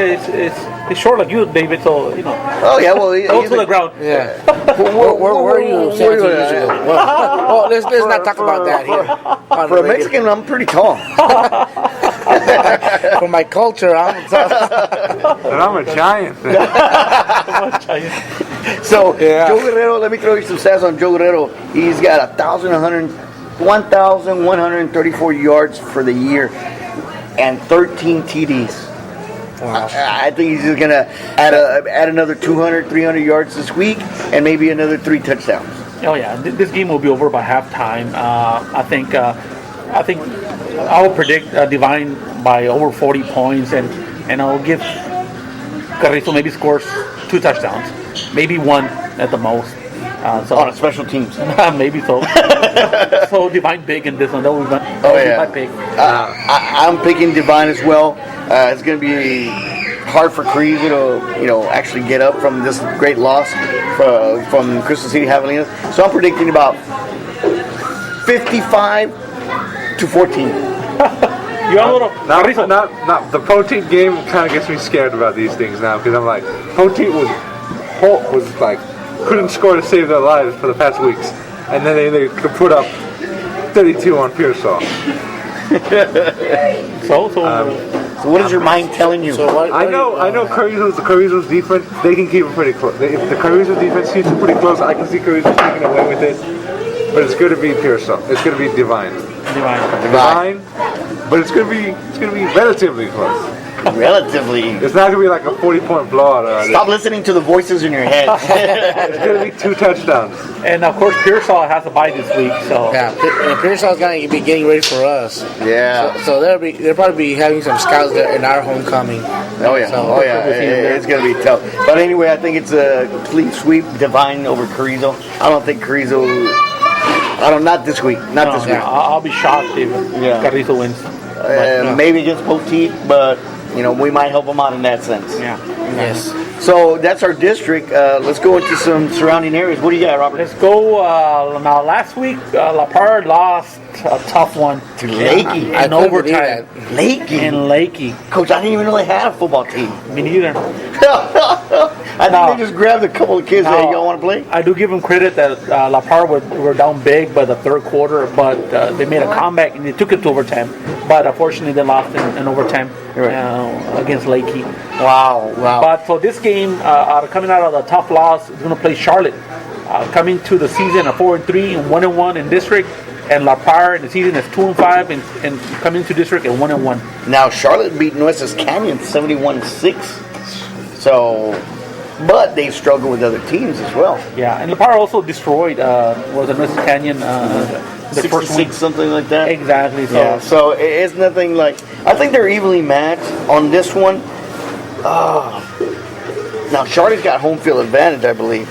it's short like you, David. So
Oh yeah, well,
go to the ground.
Yeah. Where are you? Well, let's not talk about that here.
For a Mexican, I'm pretty tall.
For my culture,
And I'm a giant.
So Joe Guerrero, let me throw you some stats on Joe Guerrero. He's got 1,134 yards for the year and 13 TDs. Wow. I think he's just going to add another 200, 300 yards this week and maybe another 3 touchdowns.
Oh yeah, this game will be over by halftime. I think I will predict Divine by over 40 points, and I'll give Carrizo maybe scores 2 touchdowns, maybe 1 at the most. So
on a special teams.
Maybe so. So Divine big in this one. That will be my pick.
I'm picking Divine as well. It's going to be hard for Carrizo to actually get up from this great loss from Crystal City Javelinas. So I'm predicting about 55-14.
You're a little
not the Poteet game kind of gets me scared about these things now, because I'm like, Poteet was like couldn't score to save their lives for the past weeks, and then they could put up 32 on Pearsall.
So what is your mind telling you?
I know Carrizo's defense, they can keep it pretty close. If the Carrizo defense keeps it pretty close, I can see Carrizo taking away with it. But it's going to be Pearsall. It's going to be Divine. But it's going to be relatively close.
Relatively.
It's not going to be like a 40-point blowout.
Stop listening to the voices in your head.
It's going to be 2 touchdowns.
And of course, Pearsall has a bye this week, so
yeah, Pearsall's going to be getting ready for us.
Yeah.
So they'll probably be having some scouts there in our homecoming.
Oh yeah. It's going to be tough. But anyway, I think it's a complete sweep. Divine over Carrizo. I don't think Carrizo. Not this week. Not this week.
I'll be shocked if Carrizo wins.
Maybe against Poteet, but we might help them out in that sense.
Yeah.
Yes.
So that's our district. Let's go into some surrounding areas. What do you got, Robert?
Let's go. Now, last week, La Parra lost a tough one
to Lakey
in overtime.
Lakey. Coach, I didn't even know they had a football team.
Me neither.
I think they just grabbed a couple of kids that y'all want to play.
I do give them credit that La Parra were down big by the third quarter, but they made a comeback and they took it to overtime. But unfortunately, they lost in overtime against Lakey.
Wow.
But for this game, coming out of the tough loss, is going to play Charlotte. Coming to the season at 4-3 and 1-1 in district, and La Parra in the season is 2-5 and coming to district at 1-1.
Now Charlotte beat Nueces Canyon 71-6. So, but they struggle with other teams as well.
Yeah, and La Parra also destroyed Nueces Canyon the first week,
something like that.
Exactly. So.
Yeah. So it's nothing like. I think they're evenly matched on this one. Now Charlotte's got home field advantage, I believe.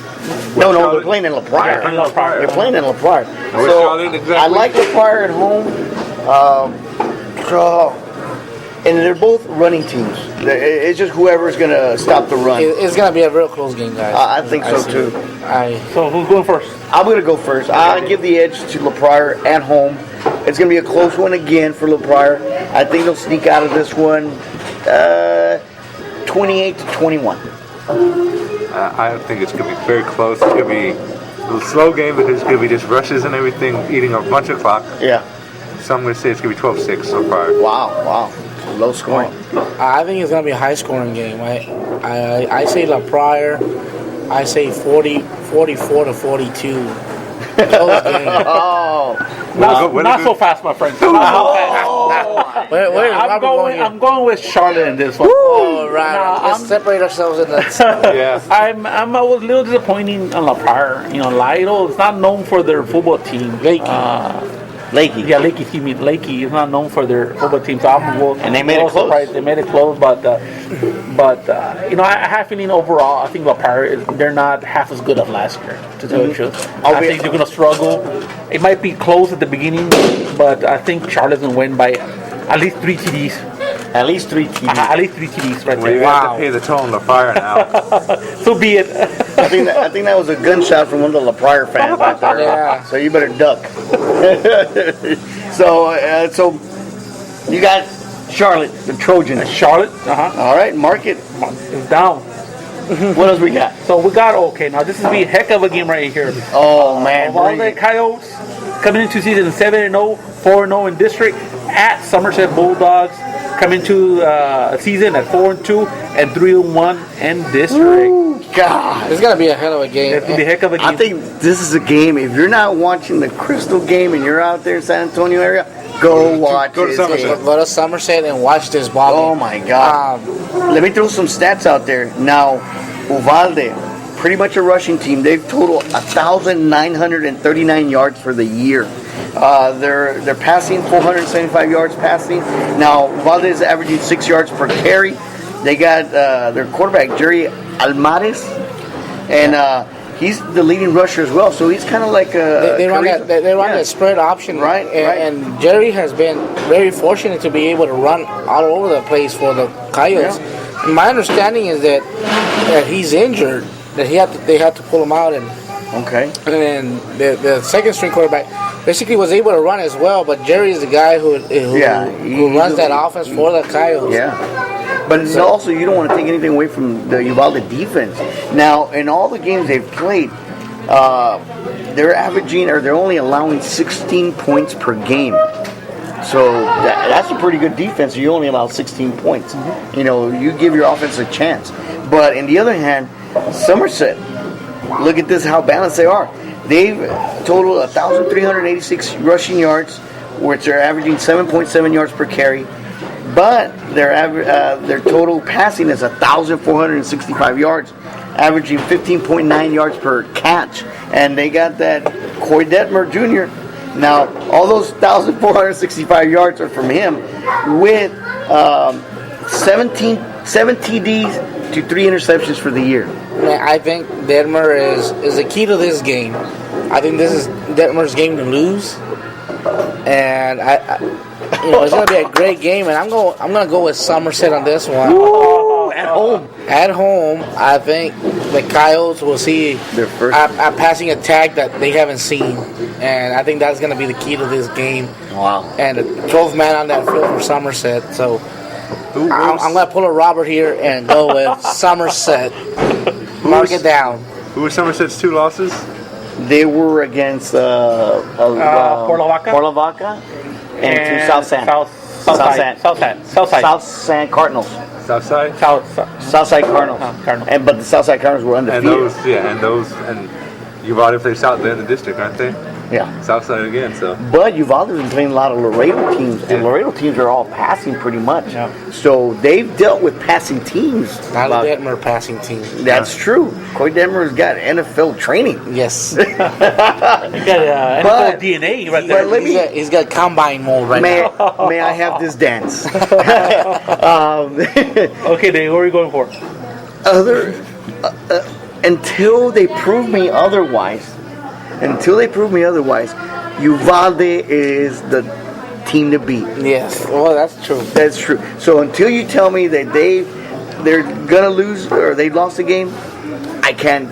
No, they're playing in La Pryor. They're playing in La Pryor. So I like La Pryor at home. And they're both running teams. It's just whoever's going to stop the run.
It's going to be a real close game, guys.
I think so, too.
So who's going first?
I'm going to go first. I give the edge to La Pryor at home. It's going to be a close one again for La Pryor. I think they'll sneak out of this one 28-21.
I think it's going to be very close. It's going to be a slow game because it's going to be just rushes and everything, eating a bunch of clock.
Yeah.
So I'm going to say it's going to be 12-6 so far.
Wow. Low scoring.
I think it's going to be a high-scoring game. I say La Pryor. I say 44-42. Close game.
Oh,
Not so fast, my friend. Not so fast.
Where is Robert going here?
I'm going with Charlotte in this one.
Oh, right.
Nah,
Let's separate ourselves in that.
Yeah.
I was a little disappointing on La Prairie. Laredo is not known for their football team.
Lakey.
Yeah, Lakey. Excuse me, Lakey is not known for their football team. So
And they made it close.
Surprised. They made it close, but I have a feeling overall, I think La Prairie they're not half as good as last year. To tell you the truth, I think they're going to struggle. It might be close at the beginning, but I think Charlotte's going to win by at least 3 TDs.
At least 3 TDs.
At least 3 TDs right
Well, you
there.
have to pay the toll on the fire now.
So be it.
I think that was a gunshot from one of the La Prairie fans right there.
Yeah.
So you better duck. So you got Charlotte, the Trojans.
Charlotte,
All right, mark it.
is down.
What else we got?
So we got now. This is be a heck of a game right here.
Oh man,
All the Coyotes coming into season 7-0, 4-0 in district at Somerset Bulldogs. Coming to season at 4-2 and 3-1 in district.
God.
It's gonna be a hell of a game.
It's gonna be a heck of a game.
I think this is a game. If you're not watching the Crystal game and you're out there in San Antonio area, go watch
Go to
this
Somerset.
game.
Go to Somerset and watch this ball.
Oh my God. Let me throw some stats out there. Now, Uvalde, pretty much a rushing team. They've totaled 1,939 yards for the year. They're passing 475 yards passing. Now, Uvalde is averaging 6 yards per carry. They got their quarterback, Jerry Almares, and he's the leading rusher as well. So he's kind of like a...
They run that spread option,
Right,
and Jerry has been very fortunate to be able to run all over the place for the Coyotes.
Yeah.
And my understanding is that he's injured, that they had to pull him out, and
Okay.
then the second string quarterback basically was able to run as well. But Jerry is the guy who runs that offense for the Coyotes.
Yeah. But also, you don't want to take anything away from the Uvalde defense. Now, in all the games they've played, they're averaging, or they're only allowing 16 points per game. So that's a pretty good defense. You only allow 16 points.
Mm-hmm.
You know, you give your offense a chance. But on the other hand, Somerset, look at this, how balanced they are. They've totaled 1,386 rushing yards, which are averaging 7.7 yards per carry. But their total passing is 1,465 yards, averaging 15.9 yards per catch. And they got that Coy Detmer Jr. Now, all those 1,465 yards are from him, with 7 TDs to 3 interceptions for the year.
I think Detmer is the key to this game. I think this is Detmer's game to lose, and it's going to be a great game. And I'm going to go with Somerset on this one.
Ooh, at home.
At home, I think the Coyotes will see
Their first-
a passing attack that they haven't seen, and I think that's going to be the key to this game.
Wow.
And the 12th man on that field for Somerset. So I'm going to pull a Robert here and go with Somerset. Mark it down.
Who were Somerset's 2 losses?
They were against
Port
Lavaca and to South San.
South
San Cardinals.
Southside?
Southside Cardinals.
Cardinals.
But the Southside Cardinals were
And
undefeated.
and Uvalde plays out there in the district, aren't they?
Yeah.
Southside again, so.
But Uvalde's been playing a lot of Laredo teams, and Laredo teams are all passing pretty much.
Yeah.
So they've dealt with passing teams.
Not a Detmer passing team.
That's true. Coy Detmer's got NFL training.
Yes.
You got NFL
But-
DNA right there.
But let me,
He's got combine mode right now.
may I have this dance?
Okay, Dave, what are you going for?
Until they prove me otherwise, Uvalde is the team to beat.
Yes. Well, that's true.
That's true. So until you tell me that they're gonna lose or they lost the game, I can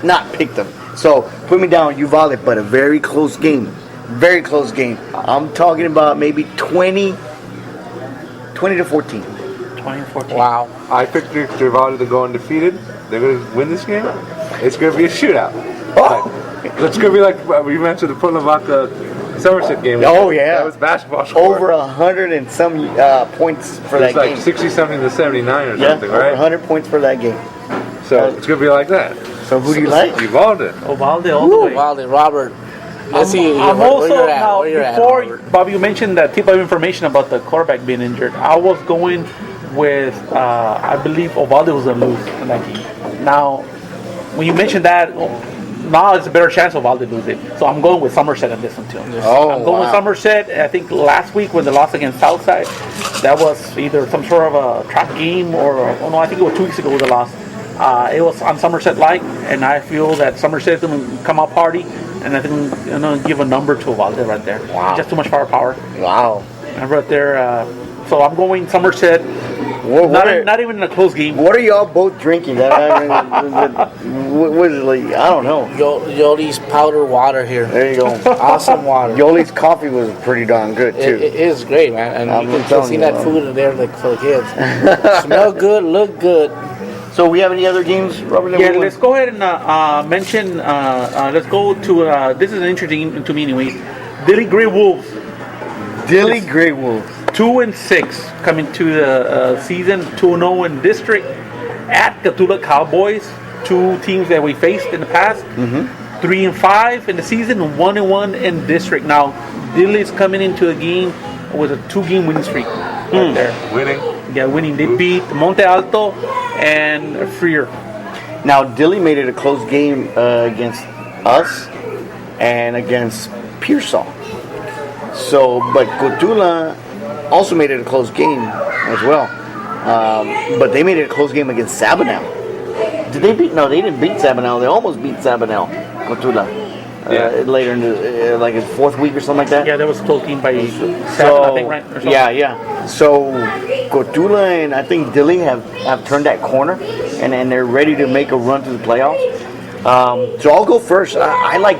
not pick them. So put me down, Uvalde, but a very close game. Very close game. I'm talking about maybe 20 to 14.
2014.
Wow.
I picked Uvalde to go undefeated. They're going to win this game. It's going to be a shootout. It's going to be like we mentioned the Port Lavaca Somerset game.
Oh, yeah.
That was basketball score.
Over 100 and some points for that
It's like
game.
60-something to 79 or
Yeah,
something,
over
right?
100 points for that game.
So it's going to be like that.
So who do you like?
Uvalde.
Uvalde all the way.
Uvalde, Robert. Let's see.
I'm
where
also
you're at,
now
where you're at,
before
Robert.
Bobby, you mentioned that tip of information about the quarterback being injured. I was going with I believe Ovalde was gonna lose in that game. Now, when you mentioned that, now it's a better chance Ovalde lose it. So I'm going with Somerset on this one too.
Oh,
I'm going with Somerset. I think last week when they lost against Southside, that was either some sort of a trap game or oh no, I think it was 2 weeks ago they lost. It was on Somerset like, and I feel that Somerset's going to come out party, and I think I'm going to give a number to Ovalde right there.
Wow.
Just too much firepower.
Wow.
And right there, so I'm going Somerset. Not even in a close game.
What are y'all both drinking? What is it like? I don't know.
Yoli's powder water here.
There you go.
Awesome water.
Yoli's coffee was pretty darn good too.
It is great, man. And
I'm
you can
telling
see
you,
that
man.
food in there like for the kids. Smell good, look good.
So we have any other games, Robert? that
Yeah,
we want-
let's go ahead and mention. Let's go to. This is interesting to me, anyway. Dilly Grey Wolves.
Dilly Grey Wolves.
2-6 coming to the season. 2-0 in district at Catula Cowboys. Two teams that we faced in the past. 3-5 in the season. 1-1 in district. Now Dilly's coming into a game with a 2-game winning streak. Right there.
Winning.
Yeah, winning. They beat Monte Alto and Freer.
Now Dilly made it a close game against us and against Pearsall. So, but Cotula also made it a close game as well. But they made it a close game against Sabinal. Did they beat? No, they didn't beat Sabinal. They almost beat Sabinal. Cotula. Later in the like his fourth week or something like that.
Yeah, that was close game by 7, I think, right? Or something.
Yeah. So Cotula and I think Dilly have turned that corner, and they're ready to make a run to the playoffs. So I'll go first. I like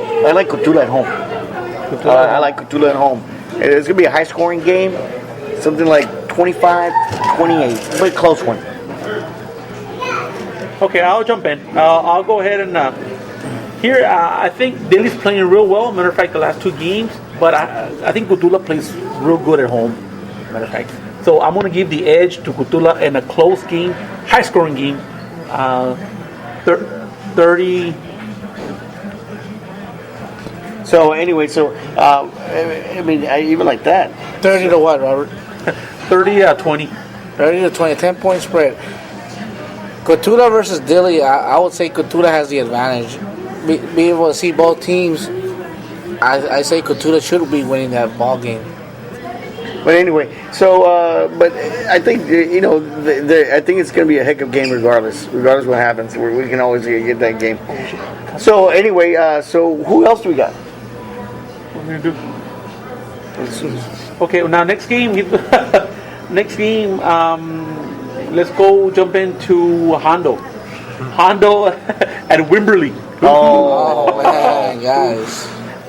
Cotula at home. I like Cotula at home. It's gonna be a high scoring game, something like 25-28, but a close one.
Okay, I'll jump in. I'll go ahead and here. I think Dilly's playing real well. Matter of fact, the last 2 games, but I think Cotula plays real good at home. Matter of fact, so I'm gonna give the edge to Cotula in a close game, high scoring game. 30.
So anyway, I mean, I even like that.
30 to what, Robert?
30-20.
30 to 20, 10-point spread. Cotula versus Dilly, I would say Cotula has the advantage. Be able to see both teams, I say Cotula should be winning that ball game.
But anyway, but I think I think it's going to be a heck of a game regardless what happens. We can always get that game. So anyway, so who else do we got?
What we're gonna do? Okay, now next game. Let's go jump into Hondo at Wimberley.
Oh man, guys.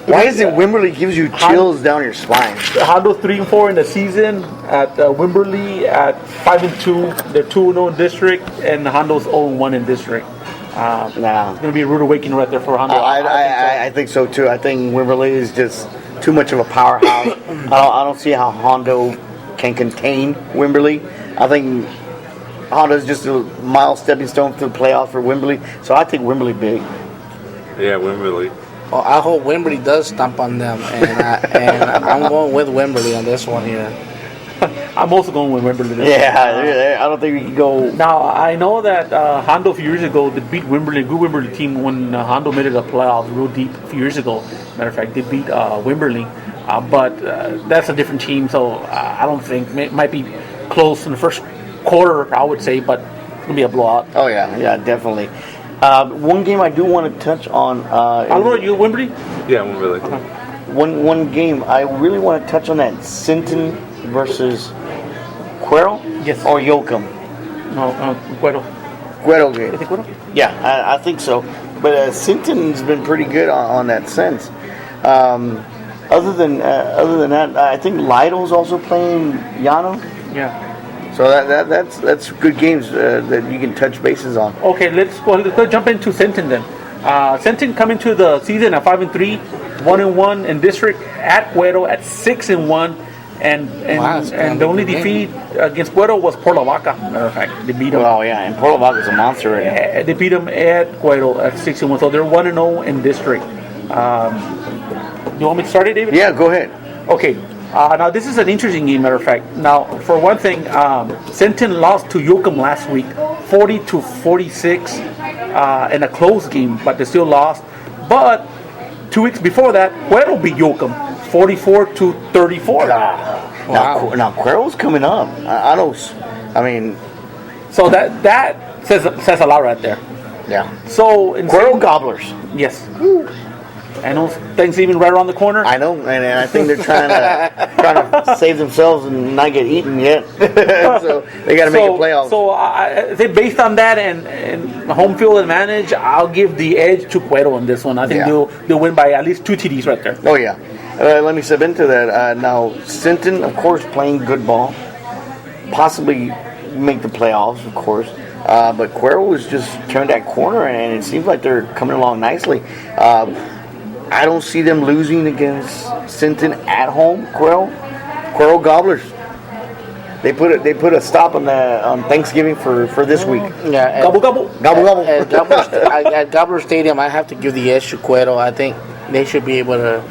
Why is it Wimberley gives you chills down your spine?
Hondo's 3-4 in the season at Wimberley at 5-2. They're 2-0 in district, and Hondo's 0-1 in district. It's going to be a rude awakening right there for Hondo.
I think so too. I think Wimberley is just too much of a powerhouse. I don't see how Hondo can contain Wimberley. I think Hondo's just a mild stepping stone to the playoffs for Wimberley. So I think Wimberley big.
Yeah, Wimberley.
Well, I hope Wimberley does stomp on them, and I'm going with Wimberley on this one here.
I'm also going with Wimberley.
Yeah, I don't think we can go.
Now, I know that Hondo a few years ago, they beat Wimberley, a good Wimberley team, when Hondo made it a playoffs real deep a few years ago. Matter of fact, they beat Wimberley. But that's a different team, so I don't think. It might be close in the first quarter, I would say, but it's going to be a blowout.
Oh, yeah, definitely. One game I do want to touch on.
Albert, you Wimberley?
Yeah, Wimberley.
One game I really want to touch on that Sinton versus Cuero?
Yes.
Or Yoakum?
No, Cuero.
Cuero game.
Is it Cuero?
Yeah, I think so. But Sinton's been pretty good on that sense. Other than that, I think Lido's also playing Yano.
Yeah.
So that's good games that you can touch bases on.
Okay, let's go jump into Sinton then. Sinton coming to the season at 5-3, 1-1 in district at Cuero at 6-1, and the only defeat against Cuero was Por La Vaca. Matter of fact, they beat them.
Oh yeah, and Por La Vaca's a monster right now.
They beat them at Cuero at 6-1, so they're 1-0 in district. You want me to start it, David?
Yeah, go ahead.
Okay. Now this is an interesting game. Matter of fact. Now, for one thing, Sinton lost to Yoakum last week, 40-46, in a close game, but they still lost. But 2 weeks before that, Cuero beat Yoakum, 44-34.
Now Cuero's coming up. I don't. I mean,
So that says a lot right there.
yeah.
So in
Cuero Gobblers.
yes, I know Thanksgiving right around the corner.
I know, and I think they're trying to save themselves and not get eaten yet. So they got to make a playoff.
So I think based on that and home field advantage, I'll give the edge to Cuero on this one. I think
Yeah.
they'll win by at least 2 TDs right there.
Oh yeah. Let me step into that. Now Sinton, of course, playing good ball, possibly make the playoffs, of course. But Cuero was just turned that corner, and it seems like they're coming along nicely. I don't see them losing against Sinton at home. Cuero Gobblers. They put a stop on Thanksgiving for this week.
Yeah,
Gobble gobble.
Gobble.
at Gobbler Stadium, I have to give the edge to Cuero. I think they should be able to.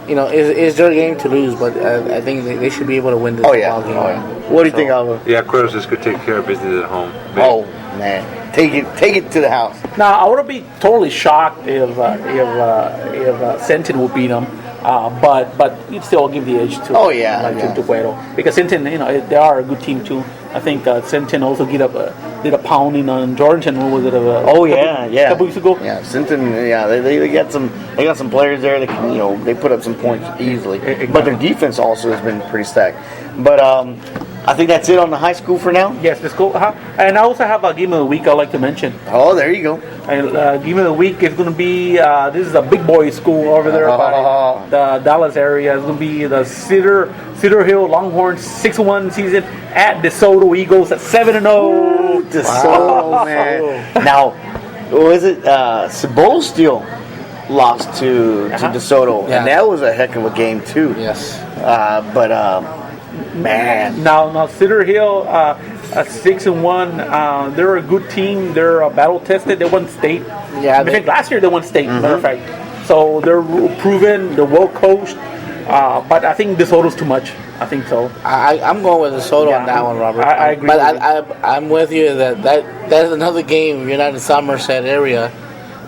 It's their game to lose, but I think they should be able to win this
Oh yeah.
ball game.
Oh yeah. What do you think, Alva?
Yeah, Cuero's just could take care of business at home.
Oh man, take it to the house.
Now I would be totally shocked if Sinton would beat them. But you'd still give the edge to to Cuero, because Sinton, they are a good team too. I think Sinton also did a pounding on Georgetown. What was it? A couple weeks ago.
Yeah, Sinton. Yeah, they got some players there that can, they put up some points easily. But their defense also has been pretty stacked. But I think that's it on the high school for now.
Yes, let's go. And I also have a game of the week I'd like to mention.
Oh, there you go.
And game of the week is going to be this is a big boy school over there by the Dallas area. It's going to be the Cedar Hill Longhorns 6-1 season at DeSoto Eagles at 7-0.
DeSoto, man. Now, what was it? Cibolo still lost to DeSoto, and that was a heck of a game too.
Yes.
Man.
Now Cedar Hill at 6-1. They're a good team. They're battle tested. They won state.
Yeah.
I think last year they won state. Matter of fact. So they're proven. They're well coached. But I think DeSoto's too much. I think so.
I'm going with DeSoto on that one, Robert.
I agree.
But I'm with you that's another game. If you're not in the Somerset area,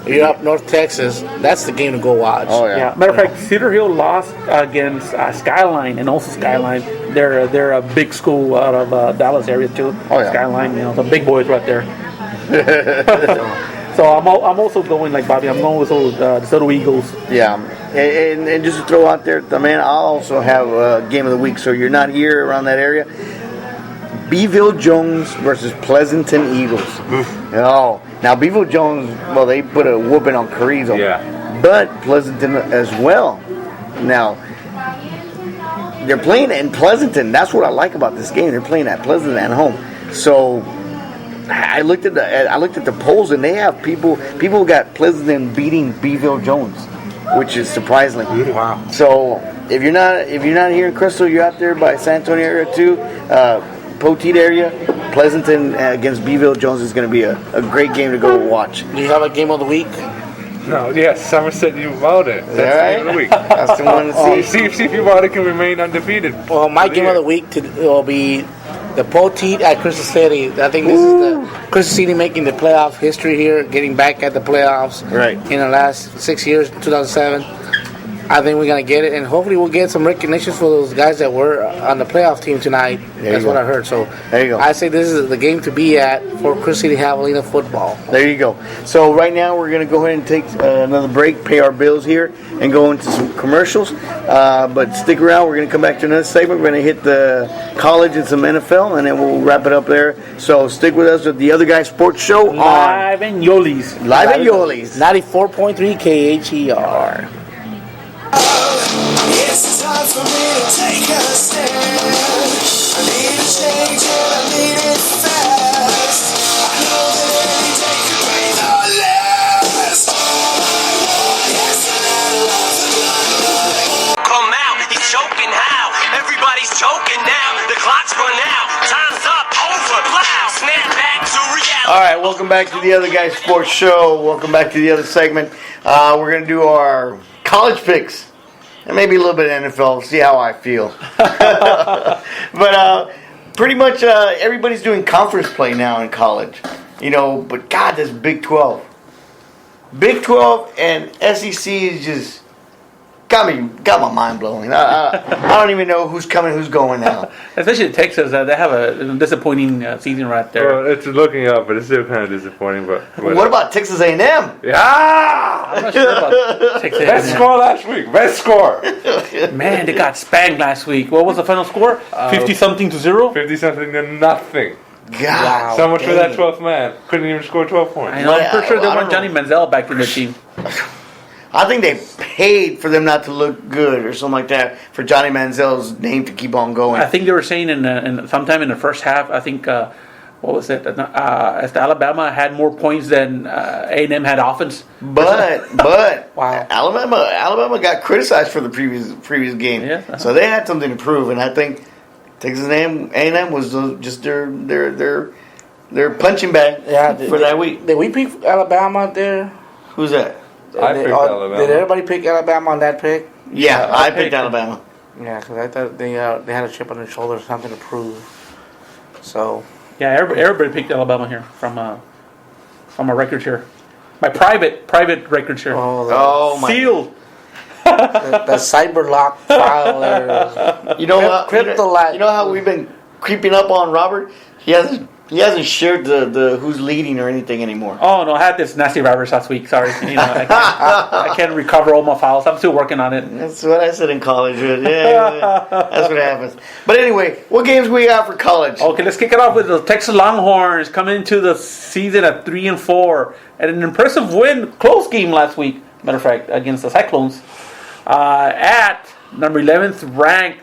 you're up North Texas. That's the game to go watch.
Oh yeah.
Matter of fact, Cedar Hill lost against Skyline, and also Skyline. They're a big school out of Dallas area too.
Oh yeah.
Skyline, the big boys right there. So I'm also going like Bobby. I'm going with the DeSoto Eagles.
Yeah, and just to throw out there, man, I'll also have a game of the week. So you're not here around that area. Beeville Jones versus Pleasanton Eagles. Oh, now Beeville Jones, well, they put a whooping on Carrizo.
Yeah.
But Pleasanton as well. Now, they're playing in Pleasanton. That's what I like about this game. They're playing at Pleasanton at home. So I looked at the polls, and they have people got Pleasanton beating Beeville Jones, which is surprising.
Wow.
So if you're not here in Crystal, you're out there by San Antonio area too, Poteet area, Pleasanton against Beeville Jones is going to be a great game to go watch.
Do you have a game of the week?
No, yes, Somerset Uvalde. That's the game of the week.
That's the one to see.
See if Uvalde can remain undefeated.
Well, my game of the week will be the Poteet at Crystal City. I think this is the Crystal City making the playoff history here, getting back at the playoffs.
Right.
In the last 6 years, 2007. I think we're going to get it, and hopefully we'll get some recognition for those guys that were on the playoff team tonight. That's what I heard. So
there you go.
I say this is the game to be at for Crystal City Javelina football.
There you go. So right now we're going to go ahead and take another break, pay our bills here, and go into some commercials. But stick around. We're going to come back to another segment. We're going to hit the college and some NFL, and then we'll wrap it up there. So stick with us with the Other Guy Sports Show
Live in Yoli's.
Live in Yoli's.
94.3 KHER.
It's time for me to take a stand. I need a change and I need it fast. I know that any day could be the last. All I want is a little of the limelight. Come out, he's choking how? Everybody's choking now. The clock's run out. Time's up, over, loud. Snap back to reality.
All right, welcome back to the Other Guy Sports Show. Welcome back to the other segment. We're going to do our college picks, and maybe a little bit of NFL. See how I feel. But pretty much everybody's doing conference play now in college. But God, this Big 12. Big 12 and SEC is just got my mind blowing. I don't even know who's coming, who's going now.
Especially Texas, they have a disappointing season right there.
Well, it's looking up, but it's still kind of disappointing. But
What about Texas A&M?
Yeah!
I'm not sure about Texas.
Best score last week. Best score.
Man, they got spanked last week. What was the final score? 50-something to 0?
50-something to nothing.
God.
So much for that 12th man. Couldn't even score 12 points.
I know. I'm pretty sure they
I don't
want Johnny
know.
Manziel back in the team.
I think they paid for them not to look good or something like that for Johnny Manziel's name to keep on going.
I think they were saying in sometime in the first half, I think, what was it? As Alabama had more points than A&M had offense.
But
Wow.
Alabama got criticized for the previous game,
Yeah.
so they had something to prove, and I think Texas A&M was just their punching bag for that week.
Did we pick Alabama there?
Who's that?
I picked Alabama.
Did everybody pick Alabama on that pick?
Yeah, I picked Alabama.
Yeah, because I thought they had a chip on their shoulder, something to prove. So
Yeah, everybody picked Alabama here from a record here. My private record here.
Oh my!
Sealed.
the cyberlock file there.
You know what?
Cryptolite.
You know how we've been creeping up on Robert? He hasn't shared the who's leading or anything anymore.
Oh no, I had this nasty virus last week. Sorry, I can't recover all my files. I'm still working on it.
That's what I said in college. Yeah, that's what happens. But anyway, what games we got for college?
Okay, let's kick it off with the Texas Longhorns coming into the season at 3-4 and an impressive win, close game last week. Matter of fact, against the Cyclones at number 11th ranked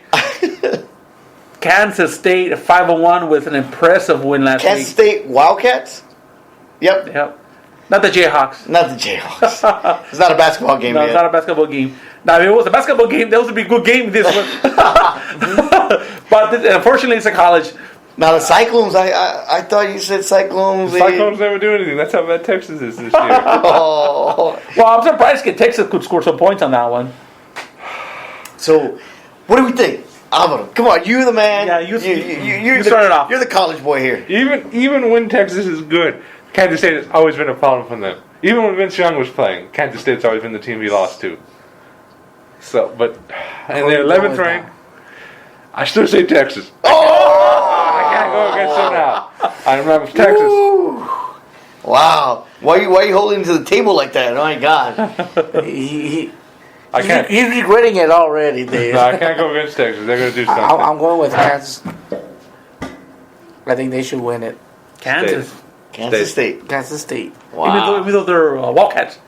Kansas State 5-1 with an impressive win last
Kansas
week.
State Wildcats? Yep.
Not the Jayhawks.
Not the Jayhawks. It's not a basketball game
No,
yet.
it's not a basketball game. Now, if it was a basketball game, that would be a good game this one. But unfortunately, it's a college.
Now the Cyclones, I thought you said Cyclones.
Cyclones never do anything. That's how bad Texas is this year.
Oh.
Well, I'm surprised Texas could score some points on that one.
So, what do we think? Alvaro, come on, you're the man.
Yeah, you
you
started off.
You're the college boy here.
Even when Texas is good, Kansas State has always been a problem for them. Even when Vince Young was playing, Kansas State's always been the team he lost to. So, but in the 11th rank, I still say Texas. I can't go against them now. I remember Texas.
Ooh. Wow. Why are you holding to the table like that? Oh my God.
I can't.
He's regretting it already, Dave.
No, I can't go against Texas. They're going to do something.
I'm going with Kansas. I think they should win it.
Kansas.
Kansas State.
Kansas State.
Wow.
Even though they're Wildcats.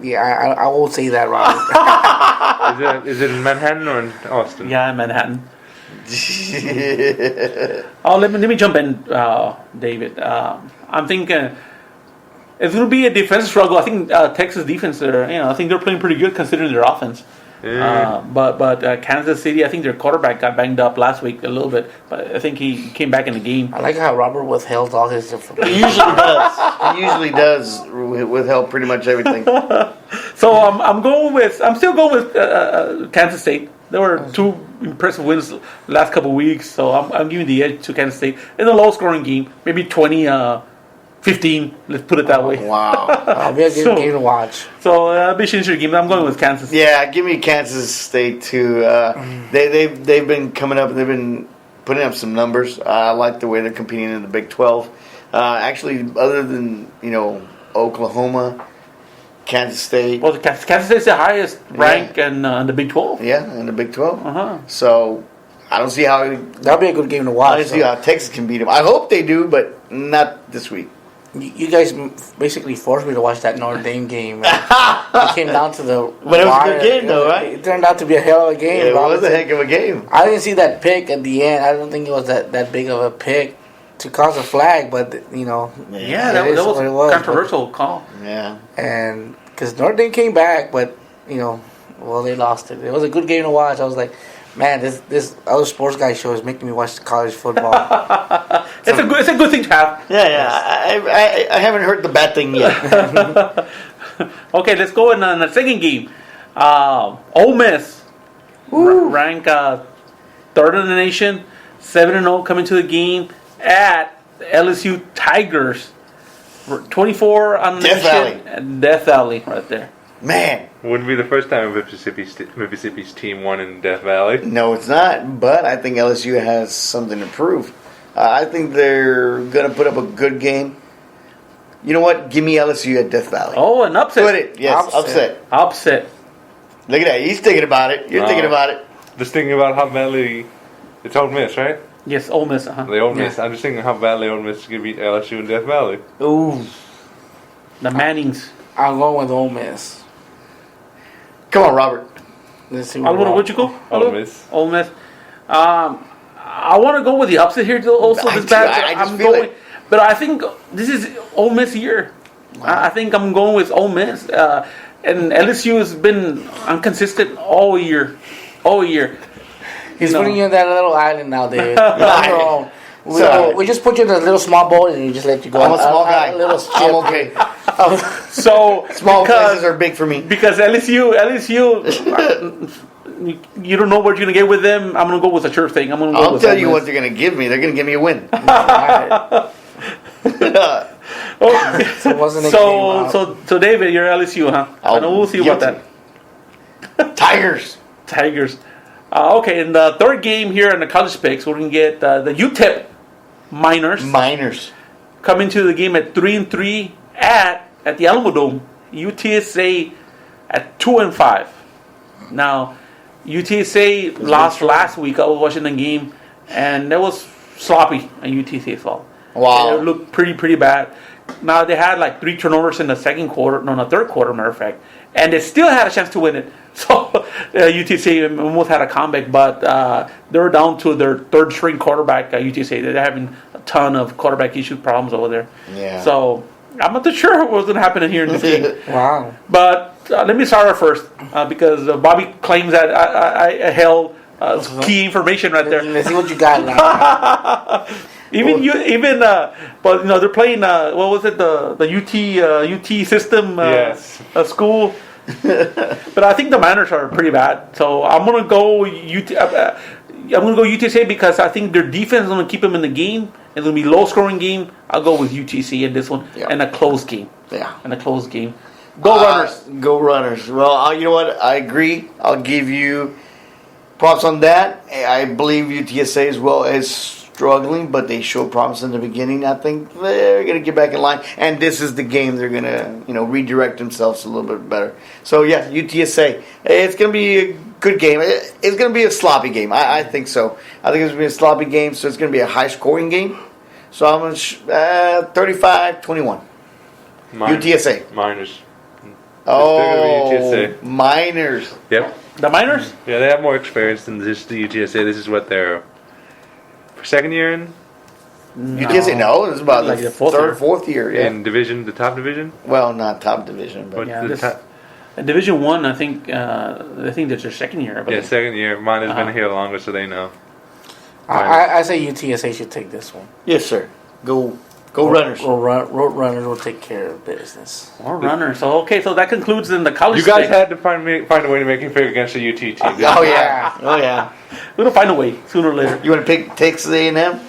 Yeah, I won't say that, Robert.
Is it in Manhattan or in Austin?
Yeah, in Manhattan. Let me jump in, David. I'm thinking it's going to be a defensive struggle. I think Texas defense, I think they're playing pretty good considering their offense. But Kansas City, I think their quarterback got banged up last week a little bit, but I think he came back in the game.
I like how Robert withheld all his information.
He usually does withheld pretty much everything.
So I'm still going with Kansas State. There were two impressive wins the last couple of weeks, so I'm giving the edge to Kansas State in a low-scoring game, maybe 20-15. Let's put it that way.
Wow.
It'll be a good game to watch.
So it'll be an interesting game. I'm going with Kansas.
Yeah, give me Kansas State too. They've been coming up. They've been putting up some numbers. I like the way they're competing in the Big 12. Actually, other than Oklahoma, Kansas State.
Well, Kansas State's the highest rank in the Big 12.
Yeah, in the Big 12.
Uh-huh.
So I don't see how.
That'll be a good game to
I
watch.
don't see how Texas can beat them. I hope they do, but not this week.
You guys basically forced me to watch that Notre Dame game. It came down to the
But it was a
wire.
good game, though, right?
It turned out to be a hell of a game.
It was
Robinson.
a heck of a game.
I didn't see that pick at the end. I don't think it was that big of a pick to cause a flag, but
Yeah, that
it is
was
what it
a
was.
controversial call.
Yeah.
And because Notre Dame came back, but they lost it. It was a good game to watch. I was like, man, this other sports guy show is making me watch college football.
It's a good thing to have.
Yeah. I haven't heard the bad thing yet.
Okay, let's go in on the second game. Ole Miss, rank third in the nation, 7-0 coming to the game at LSU Tigers. 24 on the
Death
nation. And Death Valley right there.
Man,
Wouldn't be the first time Mississippi's team won in Death Valley.
no, it's not. But I think LSU has something to prove. I think they're going to put up a good game. You know what? Give me LSU at Death Valley.
Oh, an upset.
Put it. Yes, upset.
Upset.
Look at that. He's thinking about it. You're thinking about it.
Just thinking about how badly it's Ole Miss, right?
Yes, Ole Miss.
The Ole Miss. I'm just thinking how badly Ole Miss is going to beat LSU in Death Valley.
Ooh.
The Mannings.
I'll go with Ole Miss.
Come on, Robert.
Let's see
Alvaro, would you go?
Ole Miss.
Ole Miss. I want to go with the upset here also this bad.
I just
I'm
feel
going,
it.
but I think this is Ole Miss year. I think I'm going with Ole Miss. And LSU has been inconsistent all year. All year.
He's
You know.
putting you in that little island now, David. You're on your own. We just put you in a little small boat and we just let you go.
I'm a small guy.
A little
I'm okay.
So
Small
because,
places are big for me.
because LSU, you don't know what you're gonna get with them. I'm gonna go with a sure thing. I'm gonna go
I'll
with
tell
Ole
you
Miss.
what they're going to give me. They're going to give me a win.
Okay.
So it wasn't a game,
So David, you're LSU, huh? I know we'll see about
guilty.
that.
Tigers.
Tigers. Okay, in the third game here in the college picks, we're gonna get the UTEP Miners coming to the game at 3-3 at the Alamo Dome. UTSA at 2-5. Now, UTSA lost last week. I was watching the game, and that was sloppy on UTSA's fault.
Wow.
It looked pretty bad. Now they had like 3 turnovers in the third quarter, matter of fact, and they still had a chance to win it. So UTSA almost had a comeback, but they were down to their third string quarterback. UTSA, they're having a ton of quarterback issue problems over there.
Yeah.
So I'm not too sure what's going to happen here in this game.
Wow.
But let me start first because Bobby claims that I held key information right there.
Let's see what you got now.
But they're playing. What was it? The UT system.
Yes.
School. But I think the Miners are pretty bad. So I'm gonna go I'm gonna go UTSA because I think their defense is gonna keep them in the game. It's gonna be a low scoring game. I'll go with UTC in this one and a close game.
Yeah.
And a close game. Go Runners.
Go Runners. Well, you know what? I agree. I'll give you props on that. I believe UTSA as well is struggling, but they showed promise in the beginning. I think they're going to get back in line, and this is the game they're going to, redirect themselves a little bit better. So yeah, UTSA. It's going to be a good game. It's going to be a sloppy game. I think so. I think it's going to be a sloppy game, so it's going to be a high-scoring game. So I'm going to 35-21. UTSA.
Miners.
Oh,
It's still gonna be UTSA.
Miners.
Yep.
The Miners.
Yeah, they have more experience than just the UTSA. This is what they're second year in
UTSA, no, it's about
Like
the
the fourth year.
year. Yeah.
in division, the top division.
Well, not top division, but
But
Yeah,
the
this-
top,
In Division 1, I think that's their second year. I believe.
second year. Mine has been here longer, so they know.
I say UTSA should take this one.
yes, sir. Go Runners.
Road Runners will take care of business.
Or Runners. So that concludes in the college.
You guys
state.
had to find a way to make him pick against the UT team. didn't you?
Oh yeah, oh yeah.
We're gonna find a way sooner or later.
You want to pick Texas A&M?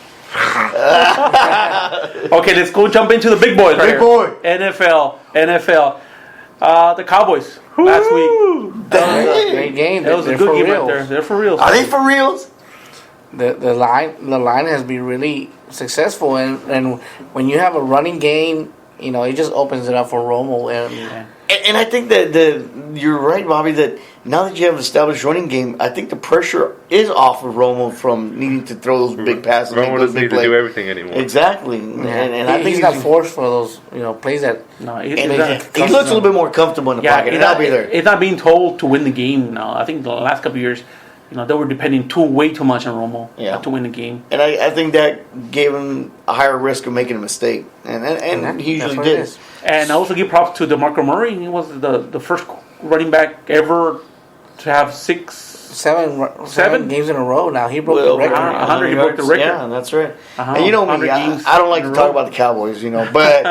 Okay, let's go jump into the big boys.
Big
right
boy.
here. NFL. The Cowboys last week.
Great game.
That was a
They're
good
for
game right
reals.
there. They're for real.
Are they for reals?
The line has been really successful, and when you have a running game, it just opens it up for Romo
And I think that you're right, Bobby. That now that you have an established running game, I think the pressure is off of Romo from needing to throw those big passes. make
Romo
those
doesn't need
big
to do
plays.
everything anymore.
Exactly, and I think
he's not forced for those plays that.
No,
he looks a little bit more comfortable in the pocket,
he's
and I'll be there.
It's not being told to win the game now. I think the last couple of years, they were depending way too much on Romo to win the game.
And I think that gave him a higher risk of making a mistake, and he usually
what it
did.
is.
And I also give props to DeMarco Murray. He was the first running back ever to have
Seven games in a row now. He broke the record.
100, he broke the record.
Yeah, that's right.
Uh-huh.
And you know me,
100 games
I don't like
in
to
a
talk
row.
about the Cowboys, but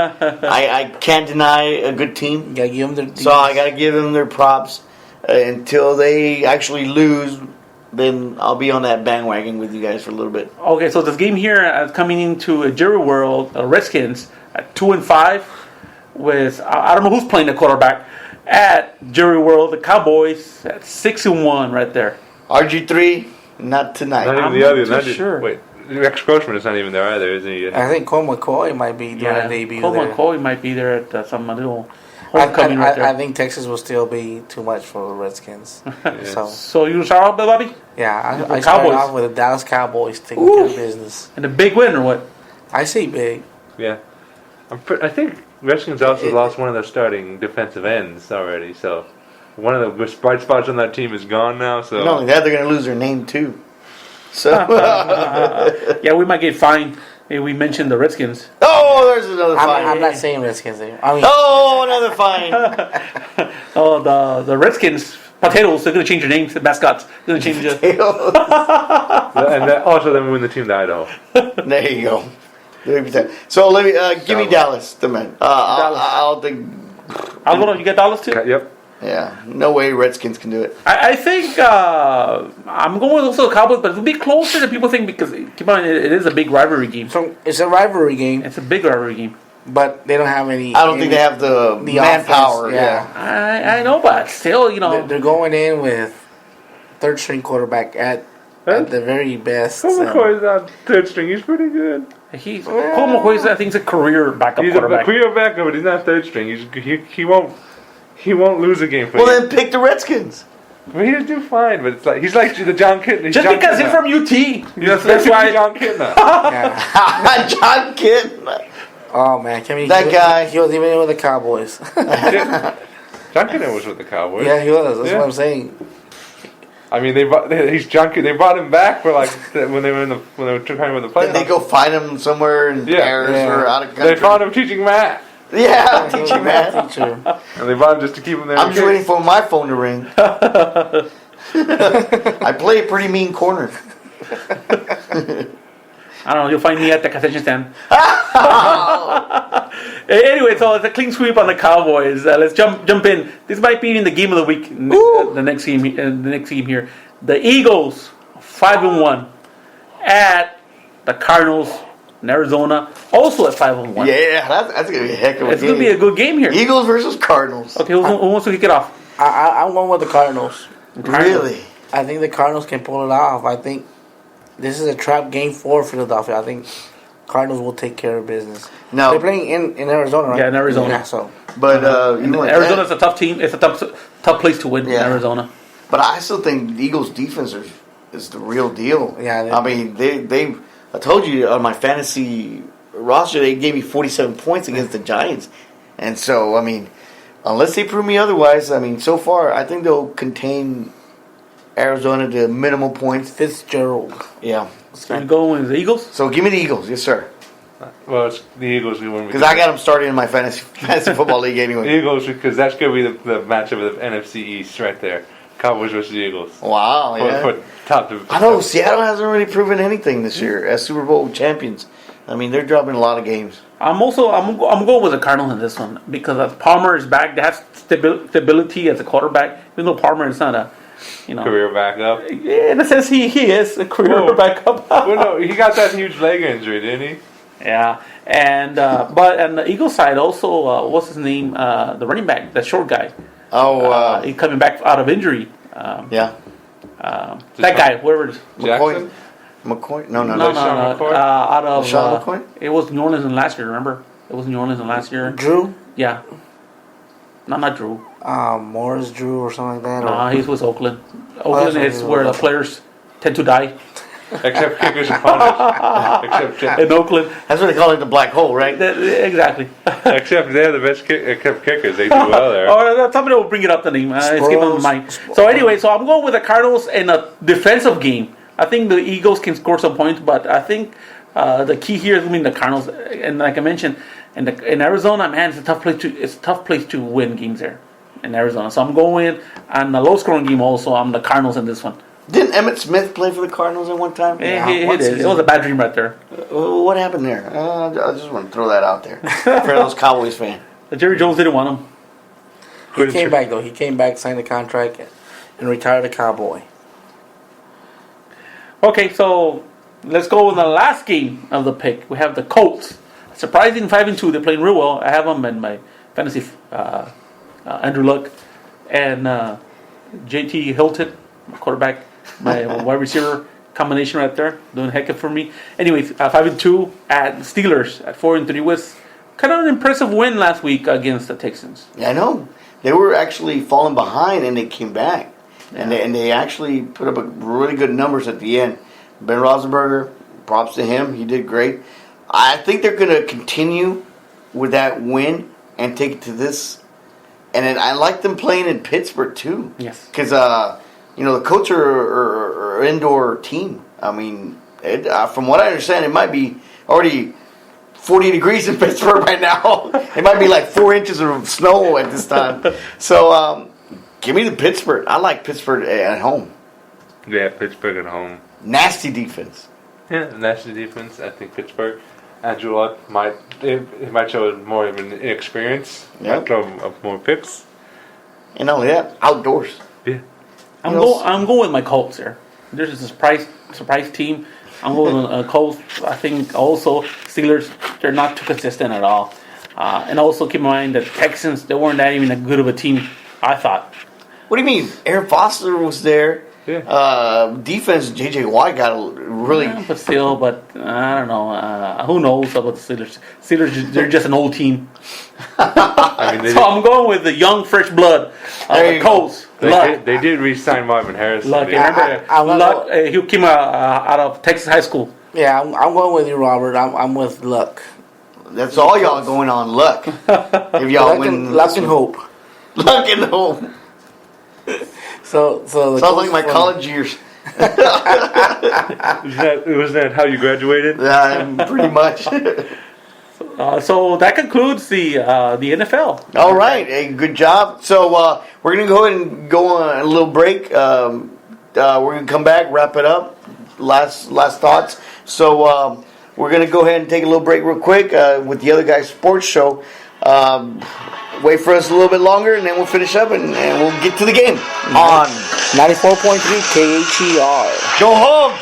I can't deny a good team.
You gotta give him the.
So I got to give them their props. until they actually lose. Then I'll be on that bandwagon with you guys for a little bit.
Okay, so this game here coming into Jerry World, Redskins at 2-5 with I don't know who's playing the quarterback at Jerry World. The Cowboys at 6-1 right there.
RG3, not tonight.
Not even
I'm
the
not
other.
too
Not
sure.
Wait, the ex-coachman is not even there either, isn't he?
I think Cole McCoy might be doing a debut
Cole
there.
McCoy might be there at some little
I,
homecoming right there.
I think Texas will still be too much for the Redskins.
So you start off, Bobby?
Yeah,
The
I started
Cowboys.
off with the Dallas Cowboys taking care of business.
And a big win or what?
I see big.
Yeah. I think Redskins also lost one of their starting defensive ends already, so one of the bright spots on that team is gone now. So
Not only that, they're going to lose their name too. So,
Yeah, we might get fined if we mention the Redskins.
oh, there's another fine.
I'm not saying Redskins. I mean,
Oh, another fine.
Oh, the Redskins potatoes. They're gonna change their names. The mascots. They're gonna change it.
and that, also then we win the team to Idaho.
There you go. So let me give me Dallas, the man. I'll think.
Alvaro, you got Dallas too?
Yep.
Yeah, no way Redskins can do it.
I think I'm going with also the Cowboys, but it'll be closer than people think because keep on, it is a big rivalry game.
so it's a rivalry game,
It's a big rivalry game.
but they don't have any.
I don't think they have the manpower.
offense,
Yeah.
I know, but still, you know,
They're going in with third string quarterback at the very best.
Cole McCoy's not third string. He's pretty good.
Cole McCoy's I think is a career backup
He's
quarterback.
a career backup, but he's not third string. He won't lose a game for
Well,
you.
then pick the Redskins.
But he'll do fine. But it's like he's like the John Kitna.
Just
John
because he's
Kitna.
from UT,
That's
that's why.
John Kitna.
Yeah.
John Kidd.
Oh man, can we?
That guy.
He was even with the Cowboys.
John Kitna was with the Cowboys.
Yeah, he was. That's
Yeah.
what I'm saying.
I mean, they brought him back for like when they were trying to win the playoffs.
Did they go find him somewhere in
Yeah.
Paris or out of country?
They found him teaching math,
Yeah, teaching math.
Teacher.
and they brought him just to keep him there.
I'm just waiting for my phone to ring. I play a pretty mean corner.
I don't know. You'll find me at the concession stand. Anyway, so it's a clean sweep on the Cowboys. Let's jump in. This might be in the game of the week. The next game here. The Eagles 5-1 at the Cardinals in Arizona, also at 5-1.
Yeah, that's gonna be a heck of a
It's
game.
gonna be a good game here.
Eagles versus Cardinals.
Okay, who wants to kick it off?
I'm going with the Cardinals.
Really?
I think the Cardinals can pull it off. I think this is a trap game for Philadelphia. I think Cardinals will take care of business.
No.
They're playing in Arizona, right?
Yeah, in Arizona.
Yeah, so
But even like
Arizona's
that,
a tough team. It's a tough place to win in
Yeah.
Arizona.
but I still think the Eagles defense is the real deal.
Yeah,
I mean they I told you on my fantasy roster they gave me 47 points against the Giants, and so I mean unless they prove me otherwise, I mean so far I think they'll contain Arizona to minimal points.
Fitzgerald.
Yeah.
So you go with the Eagles?
So give me the Eagles, yes sir,
Well, it's the Eagles who win.
because I got them started in my fantasy football league
the
anyway.
Eagles because that's gonna be the matchup of the NFC East right there. Cowboys versus Eagles.
Wow, yeah.
For top.
I know Seattle hasn't really proven anything this year as Super Bowl champions. I mean, they're dropping a lot of games.
I'm going with the Cardinals in this one because Palmer is back. They have stability as a quarterback, even though Palmer is not a
Career backup.
Yeah, in a sense, he is a career
Whoa.
backup.
Well, no, he got that huge leg injury, didn't he?
Yeah, and but on the Eagles side also, what's his name? The running back, the short guy. He's coming back out of injury.
Yeah.
That guy, whoever it is.
Jackson?
McCoy? No.
No. Out of
Sean McCoy?
it was New Orleans in last year. Remember, it was New Orleans in last year.
Drew?
Yeah. No, not Drew.
Morris Drew or something like that?
No,
or?
he's with Oakland. Oakland is where the players tend to die.
Except kickers and punters.
In Oakland.
That's what they call it, the black hole, right?
Exactly.
Except they're the best kickers. They do well there.
Oh, somebody will bring it up the name. It's keep on mind. So anyway, so I'm going with the Cardinals in a defensive game. I think the Eagles can score some points, but I think the key here is going to be the Cardinals. And like I mentioned, in Arizona, man, it's a tough place to win games there in Arizona. So I'm going on a low-scoring game. Also, I'm the Cardinals in this one.
Didn't Emmitt Smith play for the Cardinals at one time?
It is. It was a bad dream right there.
What happened there? I just want to throw that out there for those Cowboys fans.
Jerry Jones didn't want him.
He came back though. He came back, signed the contract, and retired a Cowboy.
Okay, so let's go with the last game of the pick. We have the Colts. Surprising 5-2. They're playing real well. I have them in my fantasy. Andrew Luck and JT Hilton, quarterback, my wide receiver combination right there, doing heck of for me. Anyways, 5-2 at Steelers at 4-3 was kind of an impressive win last week against the Texans.
Yeah, I know. They were actually falling behind and they came back. And they actually put up a really good numbers at the end. Ben Roethlisberger, props to him. He did great. I think they're going to continue with that win and take it to this. And then I like them playing in Pittsburgh too.
Yes.
Because, the Colts are an indoor team. I mean, from what I understand, it might be already 40 degrees in Pittsburgh right now. It might be like 4 inches of snow at this time. So, give me the Pittsburgh. I like Pittsburgh at home.
Yeah, Pittsburgh at home.
Nasty defense.
Yeah, nasty defense. I think Pittsburgh. Andrew Luck might show more of an inexperience.
Yep.
Might throw up more picks.
And not only that, outdoors.
Yeah.
I'm going with my Colts here. There's a surprise team. I'm going with Colts. I think also Steelers, they're not too consistent at all. And also keep in mind that Texans, they weren't that even a good of a team, I thought.
What do you mean? Aaron Foster was there.
Yeah.
Defense, J.J. Watt got a really...
Yeah, but I don't know. Who knows about the Steelers? Steelers, they're just an old team.
I mean,
So I'm going with the young, fresh blood of the Colts.
They did re-sign Marvin Harrison.
Luck. Remember, Luck, he came out of Texas high school.
Yeah, I'm going with you, Robert. I'm with Luck.
That's all y'all going on luck. If y'all win...
Luck and hope.
Luck and hope.
So the
Sounds like my college years.
Was that how you graduated?
Pretty much.
So that concludes the NFL.
All right. Hey, good job. So we're going to go ahead and go on a little break. We're going to come back, wrap it up. Last thoughts. So we're going to go ahead and take a little break real quick with the Other Guys Sports Show. Wait for us a little bit longer, and then we'll finish up, and we'll get to the game on
94.3 KHER.
Go home!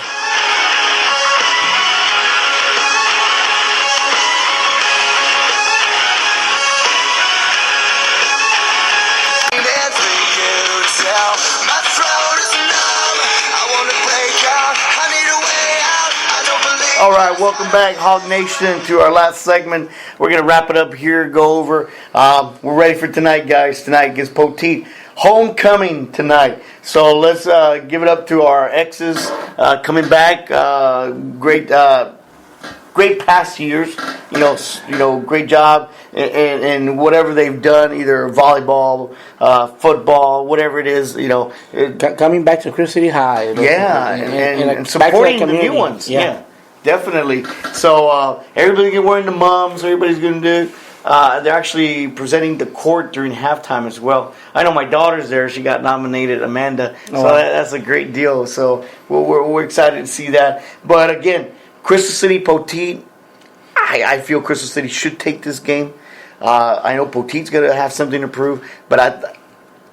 All right, welcome back, Hog Nation, to our last segment. We're going to wrap it up here, go over. We're ready for tonight, guys. Tonight against Poteet. Homecoming tonight. So let's give it up to our exes coming back. Great past years. Great job in whatever they've done, either volleyball, football, whatever it is.
Coming back to Chris City High.
And supporting the new ones. Yeah. Definitely. So everybody's going to wear the mums. Everybody's going to do. They're actually presenting the court during halftime as well. I know my daughter's there. She got nominated, Amanda. So that's a great deal. So we're excited to see that. But again, Crystal City, Poteet. I feel Crystal City should take this game. I know Poteet's going to have something to prove. But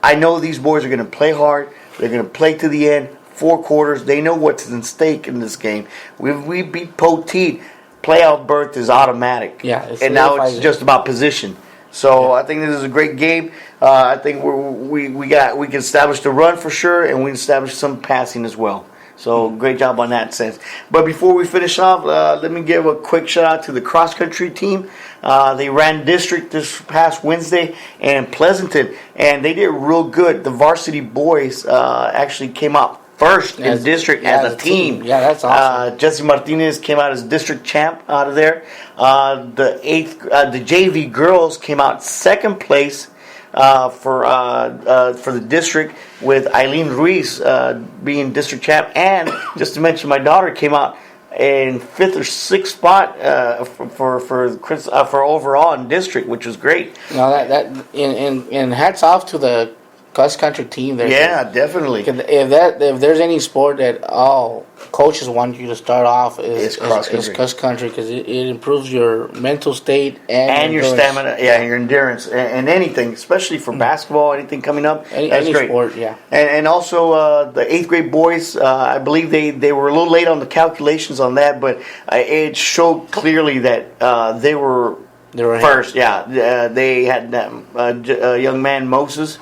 I know these boys are going to play hard. They're going to play to the end. 4 quarters. They know what's in stake in this game. We beat Poteet. Playoff berth is automatic.
Yeah,
and now it's just about position. So I think this is a great game. I think we can establish the run for sure, and we can establish some passing as well. So great job on that sense. But before we finish off, let me give a quick shout out to the cross country team. They ran district this past Wednesday in Pleasanton, and they did real good. The varsity boys actually came out first in district as a team.
Yeah, that's awesome.
Jesse Martinez came out as district champ out of there. The JV girls came out second place for the district, with Eileen Ruiz being district champ. And just to mention, my daughter came out in 5th or 6th spot for overall in district, which was great.
Now and hats off to the cross country team there.
Yeah, definitely.
If there's any sport that all coaches want you to start off
It's cross-country.
is cross country because it improves your mental state and
Your
endurance.
stamina, your endurance, and anything, especially for basketball, anything coming up. That's
Any
great.
sport, yeah.
And also the 8th grade boys, I believe they were a little late on the calculations on that, but it showed clearly that they were
ahead.
first. Yeah, they had a young man, Moses.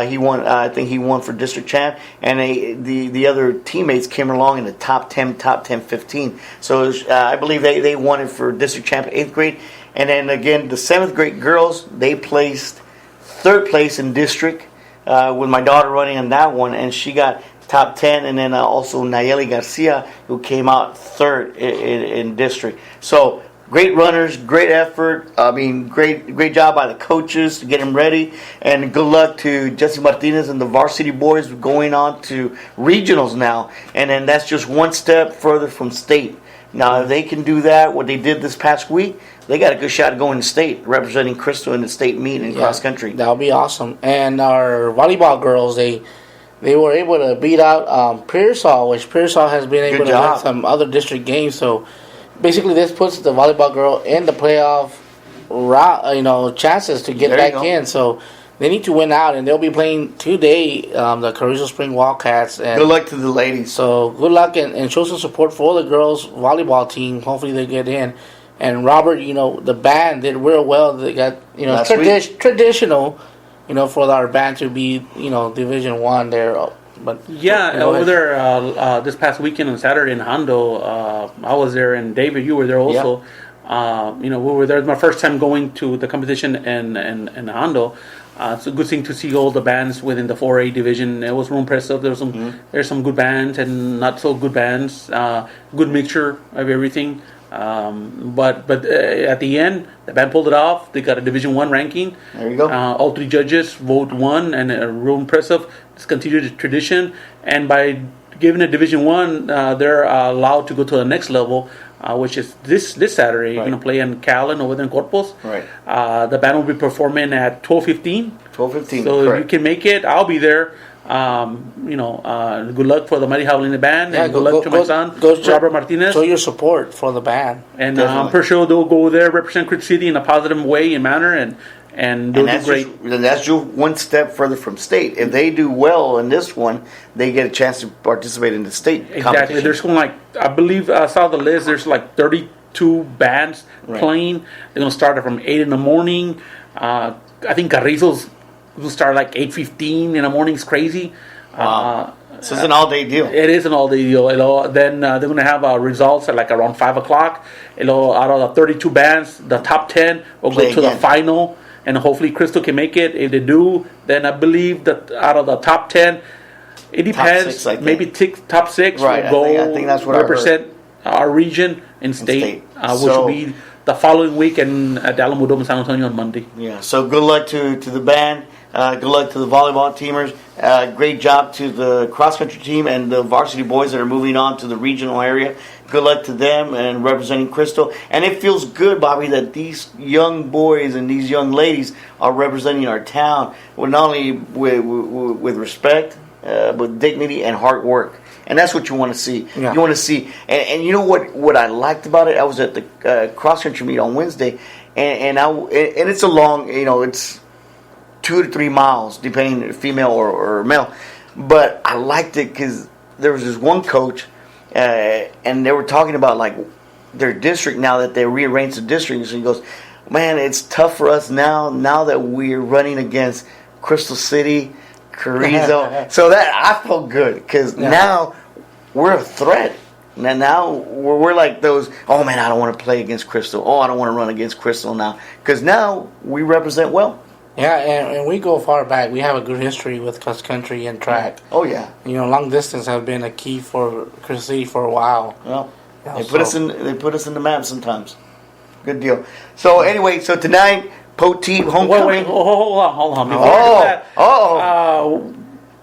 He won. I think he won for district champ, and the other teammates came along in the top 10, 15. So it was, I believe they won it for district champ 8th grade, and then again the 7th grade girls, they placed 3rd place in district with my daughter running on that one, and she got top 10, and then also Nayeli Garcia, who came out 3rd in district. So. Great runners, great effort. I mean, great job by the coaches to get them ready. And good luck to Jesse Martinez and the varsity boys going on to regionals now. And then that's just one step further from state. Now, if they can do that, what they did this past week, they got a good shot at going to state, representing Crystal in the state meet in cross country.
That'll be awesome. And our volleyball girls, they were able to beat out Pearsall, which Pearsall has been able to win some other district games. So basically, this puts the volleyball girl in the playoff chances to get back in. So they need to win out, and they'll be playing today the Carrizo Spring Wildcats. And
good luck to the ladies.
So good luck and show some support for the girls volleyball team. Hopefully they get in. And Robert, the band did real well. They got traditional, for our band to be Division 1 there. But
over there this past weekend on Saturday in Hondo, I was there, and David, you were there also. We were there. It was my first time going to the competition in Hondo. It's a good thing to see all the bands within the 4A division. It was real impressive. There's some good bands and not so good bands. Good mixture of everything. But at the end, the band pulled it off. They got a Division 1 ranking.
There you go.
All 3 judges vote 1, and real impressive. It's continued the tradition, and by giving a Division 1, they're allowed to go to the next level, which is this Saturday. You're going to play in Callan over there in Corpus.
Right.
The band will be performing at 12:15.
12:15.
So
correct.
if you can make it, I'll be there. Good luck for the Mighty Javelina band, and good luck to my son, Robert Martinez.
Show your support for the band.
And I'm pretty sure they'll go there, represent Creek City in a positive way and manner, and they'll do great.
That's just one step further from state. If they do well in this one, they get a chance to participate in the state competition.
There's going I believe I saw the list. There's 32 bands playing. They're going to start from 8 in the morning. I think Carrizo's will start 8:15 in the morning. It's crazy.
Wow. So it's an all-day deal.
It is an all-day deal. Then they're going to have results at around 5 o'clock. Out of the 32 bands, the top 10 will go to the final, and hopefully Crystal can make it. If they do, then I believe that out of the top 10, it depends.
Top 6,
maybe top 6 will go
I think that's what
represent our region in state. Which will be the following week at Alamo Dome in San Antonio on Monday.
Yeah. So good luck to the band. Good luck to the volleyball teamers. Great job to the cross-country team and the varsity boys that are moving on to the regional area. Good luck to them and representing Crystal. And it feels good, Bobby, that these young boys and these young ladies are representing our town not only with respect, but dignity and hard work. And that's what you want to see.
Yeah.
You want to see. And you know what I liked about it? I was at the cross-country meet on Wednesday, and it's a long, it's 2 to 3 miles, depending female or male. But I liked it because there was this one coach, and they were talking about their district now that they rearranged the district. So he goes, "Man, it's tough for us now that we're running against Crystal City, Carrizo." So that I felt good because now we're a threat. And now we're like those. Oh man, I don't want to play against Crystal. Oh, I don't want to run against Crystal now because now we represent well.
Yeah, and we go far back. We have a good history with cross country and track.
Oh yeah.
Long distance has been a key for Chris City for a while.
Well, they put us in the map sometimes. Good deal. So anyway, tonight, Poteet homecoming.
Wait, hold on. Before that,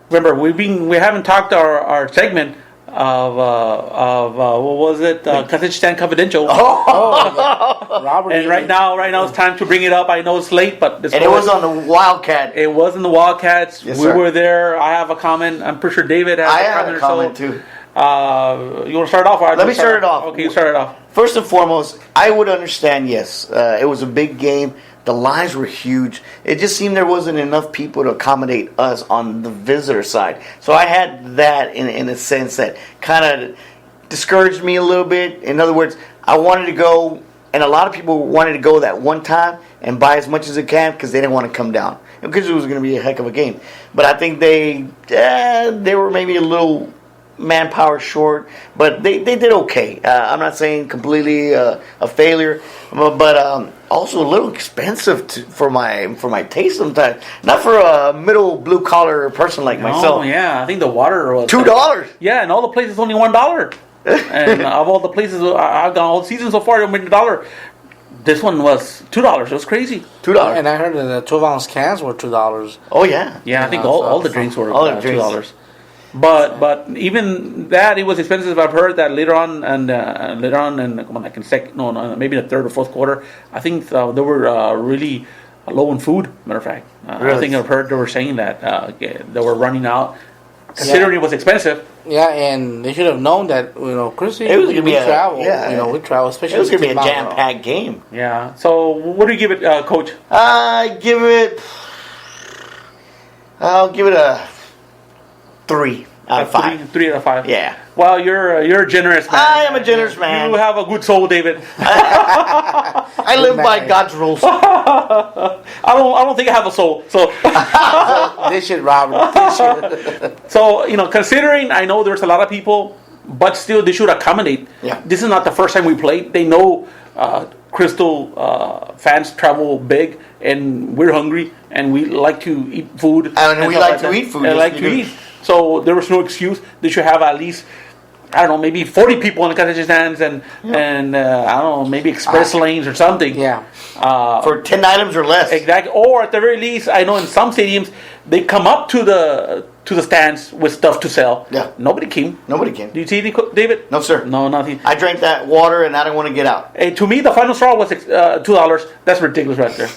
remember we haven't talked our segment. what was it? Kazakhstan Confidential.
Robert.
And right now it's time to bring it up. I know it's late, but
And it was on the Wildcat.
It was in the Wildcats.
Yes,
we
sir.
were there. I have a comment. I'm pretty sure David has
I
a
have
comment
a
or so.
comment too.
You want to start off? Or
Let me start it off.
Okay, you start it off.
First and foremost, I would understand, yes, it was a big game. The lines were huge. It just seemed there wasn't enough people to accommodate us on the visitor side. So I had that in a sense that kind of discouraged me a little bit. In other words, I wanted to go, and a lot of people wanted to go that one time and buy as much as they can because they didn't want to come down. Because it was going to be a heck of a game. But I think they were maybe a little manpower short, but they did okay. I'm not saying completely a failure, but also a little expensive for my taste sometimes. Not for a middle blue collar person like myself.
Oh yeah, I think the water was
$2.
Yeah, and all the places only $1. And of all the places I've gone all season so far, $1 million. This one was $2. It was crazy.
$2.
And I heard that the 12-ounce cans were $2.
Oh yeah.
Yeah, I think all the drinks were
all the drinks.
$2. But even that, it was expensive. I've heard that later on, and like in maybe the third or fourth quarter, I think they were really low on food. Matter of fact,
Really?
I think I've heard they were saying that they were running out, considering it was expensive.
Yeah, and they should have known that, Chris,
It was gonna be
travel.
yeah.
We travel, especially
It was going to be a
to
jam
Mount
packed game.
Yeah. So what do you give it, Coach?
I'll give it a 3 out of 5.
3 out of 5.
Yeah.
Well, you're a generous man.
I am a generous man.
You have a good soul, David.
I live by God's rules.
I don't think I have a soul. So
They should, Robert. They should.
So, considering I know there's a lot of people, but still they should accommodate.
Yeah.
This is not the first time we played. They know Crystal fans travel big, and we're hungry, and we like to eat food.
And we
stuff
like to
that.
eat food,
And
yes,
like
we
to
do.
eat. So there was no excuse. They should have at least, I don't know, maybe 40 people in the concession stands, and I don't know, maybe express lanes or something.
Yeah.
For 10 items or less.
Exactly. Or at the very least, I know in some stadiums they come up to the stands with stuff to sell.
Yeah.
Nobody came.
Nobody can.
Do you see anything, David?
No, sir.
No, nothing.
I drank that water and I don't want to get out.
Hey, to me, the final straw was $2. That's ridiculous right there.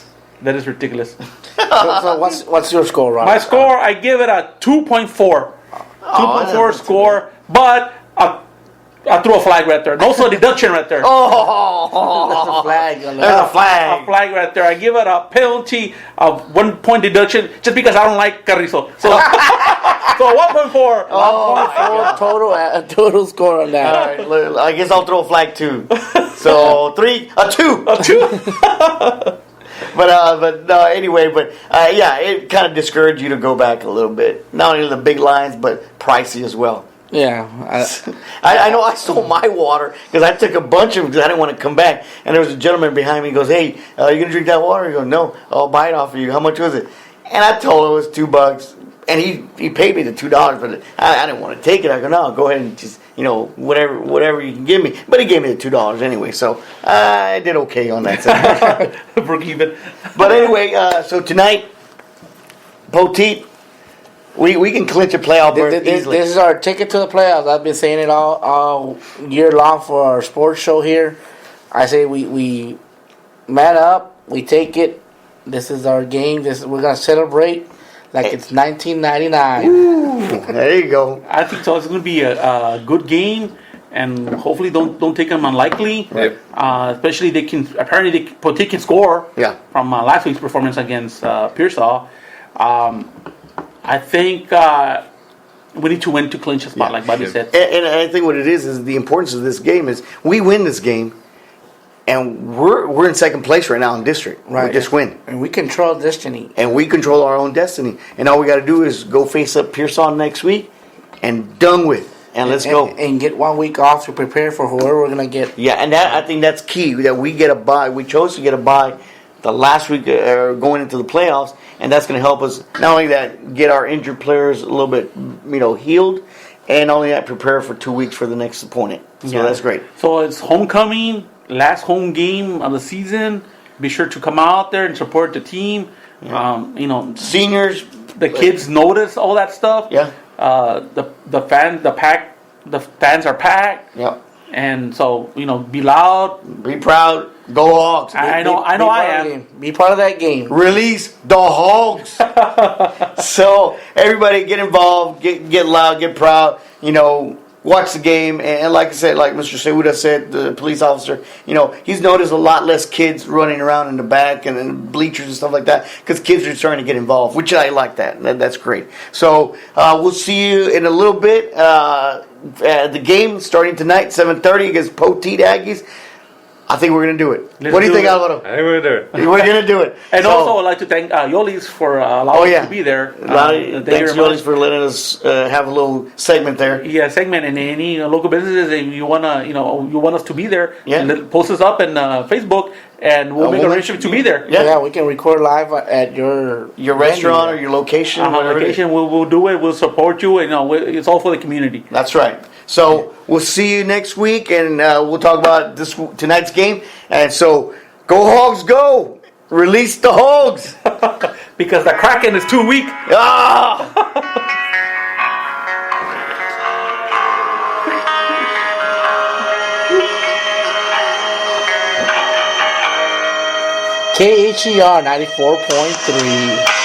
That is ridiculous.
So what's your score, Robert?
My score, I give it a 2.4. 2.4 score, but I threw a flag right there. No deduction right there.
Oh,
There's a flag on
there's a
A
flag.
flag right there. I give it a penalty of 1 point deduction just because I don't like Carrizo. So, so 1.4.
Total score on that.
All right, look, I guess I'll throw a flag too. So 2.
A 2.
But no, anyway, yeah, it kind of discouraged you to go back a little bit. Not only the big lines, but pricey as well.
Yeah.
I know I stole my water because I took a bunch of them because I didn't want to come back. And there was a gentleman behind me. He goes, "Hey, you gonna drink that water?" He goes, "No, I'll buy it off of you. How much was it?" And I told him it was $2. And he paid me the $2, but I didn't want to take it. I go, "No, go ahead and just whatever you can give me." But he gave me the $2 anyway, so I did okay on that side.
Broke even.
But anyway, so tonight, Poteet, we can clinch a playoff berth easily.
This is our ticket to the playoffs. I've been saying it all year long for our sports show here. I say we man up, we take it. This is our game. We're gonna celebrate like it's 1999.
Ooh, there you go.
I think so. It's going to be a good game, and hopefully don't take them unlikely.
Yep.
Especially Poteet can score.
Yeah.
From last week's performance against Pearsall. I think we need to win to clinch a spot, like Bobby said.
And I think what it is the importance of this game is we win this game, and we're in second place right now in district.
Right.
We just win.
And we control destiny.
And we control our own destiny. And all we got to do is go face up Pearson next week and done with. And let's go.
And get 1 week off to prepare for whoever we're going to get.
Yeah, and I think that's key, that we get a bye. We chose to get a bye the last week going into the playoffs, and that's going to help us not only that get our injured players a little bit healed, and not only that prepare for 2 weeks for the next opponent. So that's great.
So it's homecoming, last home game of the season. Be sure to come out there and support the team.
Seniors,
the kids notice all that stuff.
Yeah.
The pack the fans are packed,
Yep.
and so be loud.
Be proud. Go Hogs.
I know I am.
Be part of that game.
Release the Hogs. So everybody get involved, get loud, get proud. Watch the game, and like I said, like Mr. Seuda said, the police officer, he's noticed a lot less kids running around in the back and in the bleachers and stuff like that, because kids are starting to get involved, which I like that. That's great. So we'll see you in a little bit. The game starting tonight, 7:30 against Poteet Aggies. I think we're going to do it. What do you think, Alvaro?
I think we're going to do it.
We're going to do it.
And
So-
also, I'd like to thank Yolis for allowing us to be there.
Thanks, Yolis, for letting us have a little segment there.
Yeah, segment, and any local businesses, and you want us to be there,
Yeah.
post us up in Facebook, and we'll make arrangements to be there.
Yeah.
We can record live at your
restaurant
venue.
or your location. whatever it is.
Location, we'll do it. We'll support you, and it's all for the community.
That's right. So we'll see you next week, and we'll talk about tonight's game. And so, go Hogs, go! Release the Hogs!
Because the Kraken is too weak.
Ah!
KHER 94.3.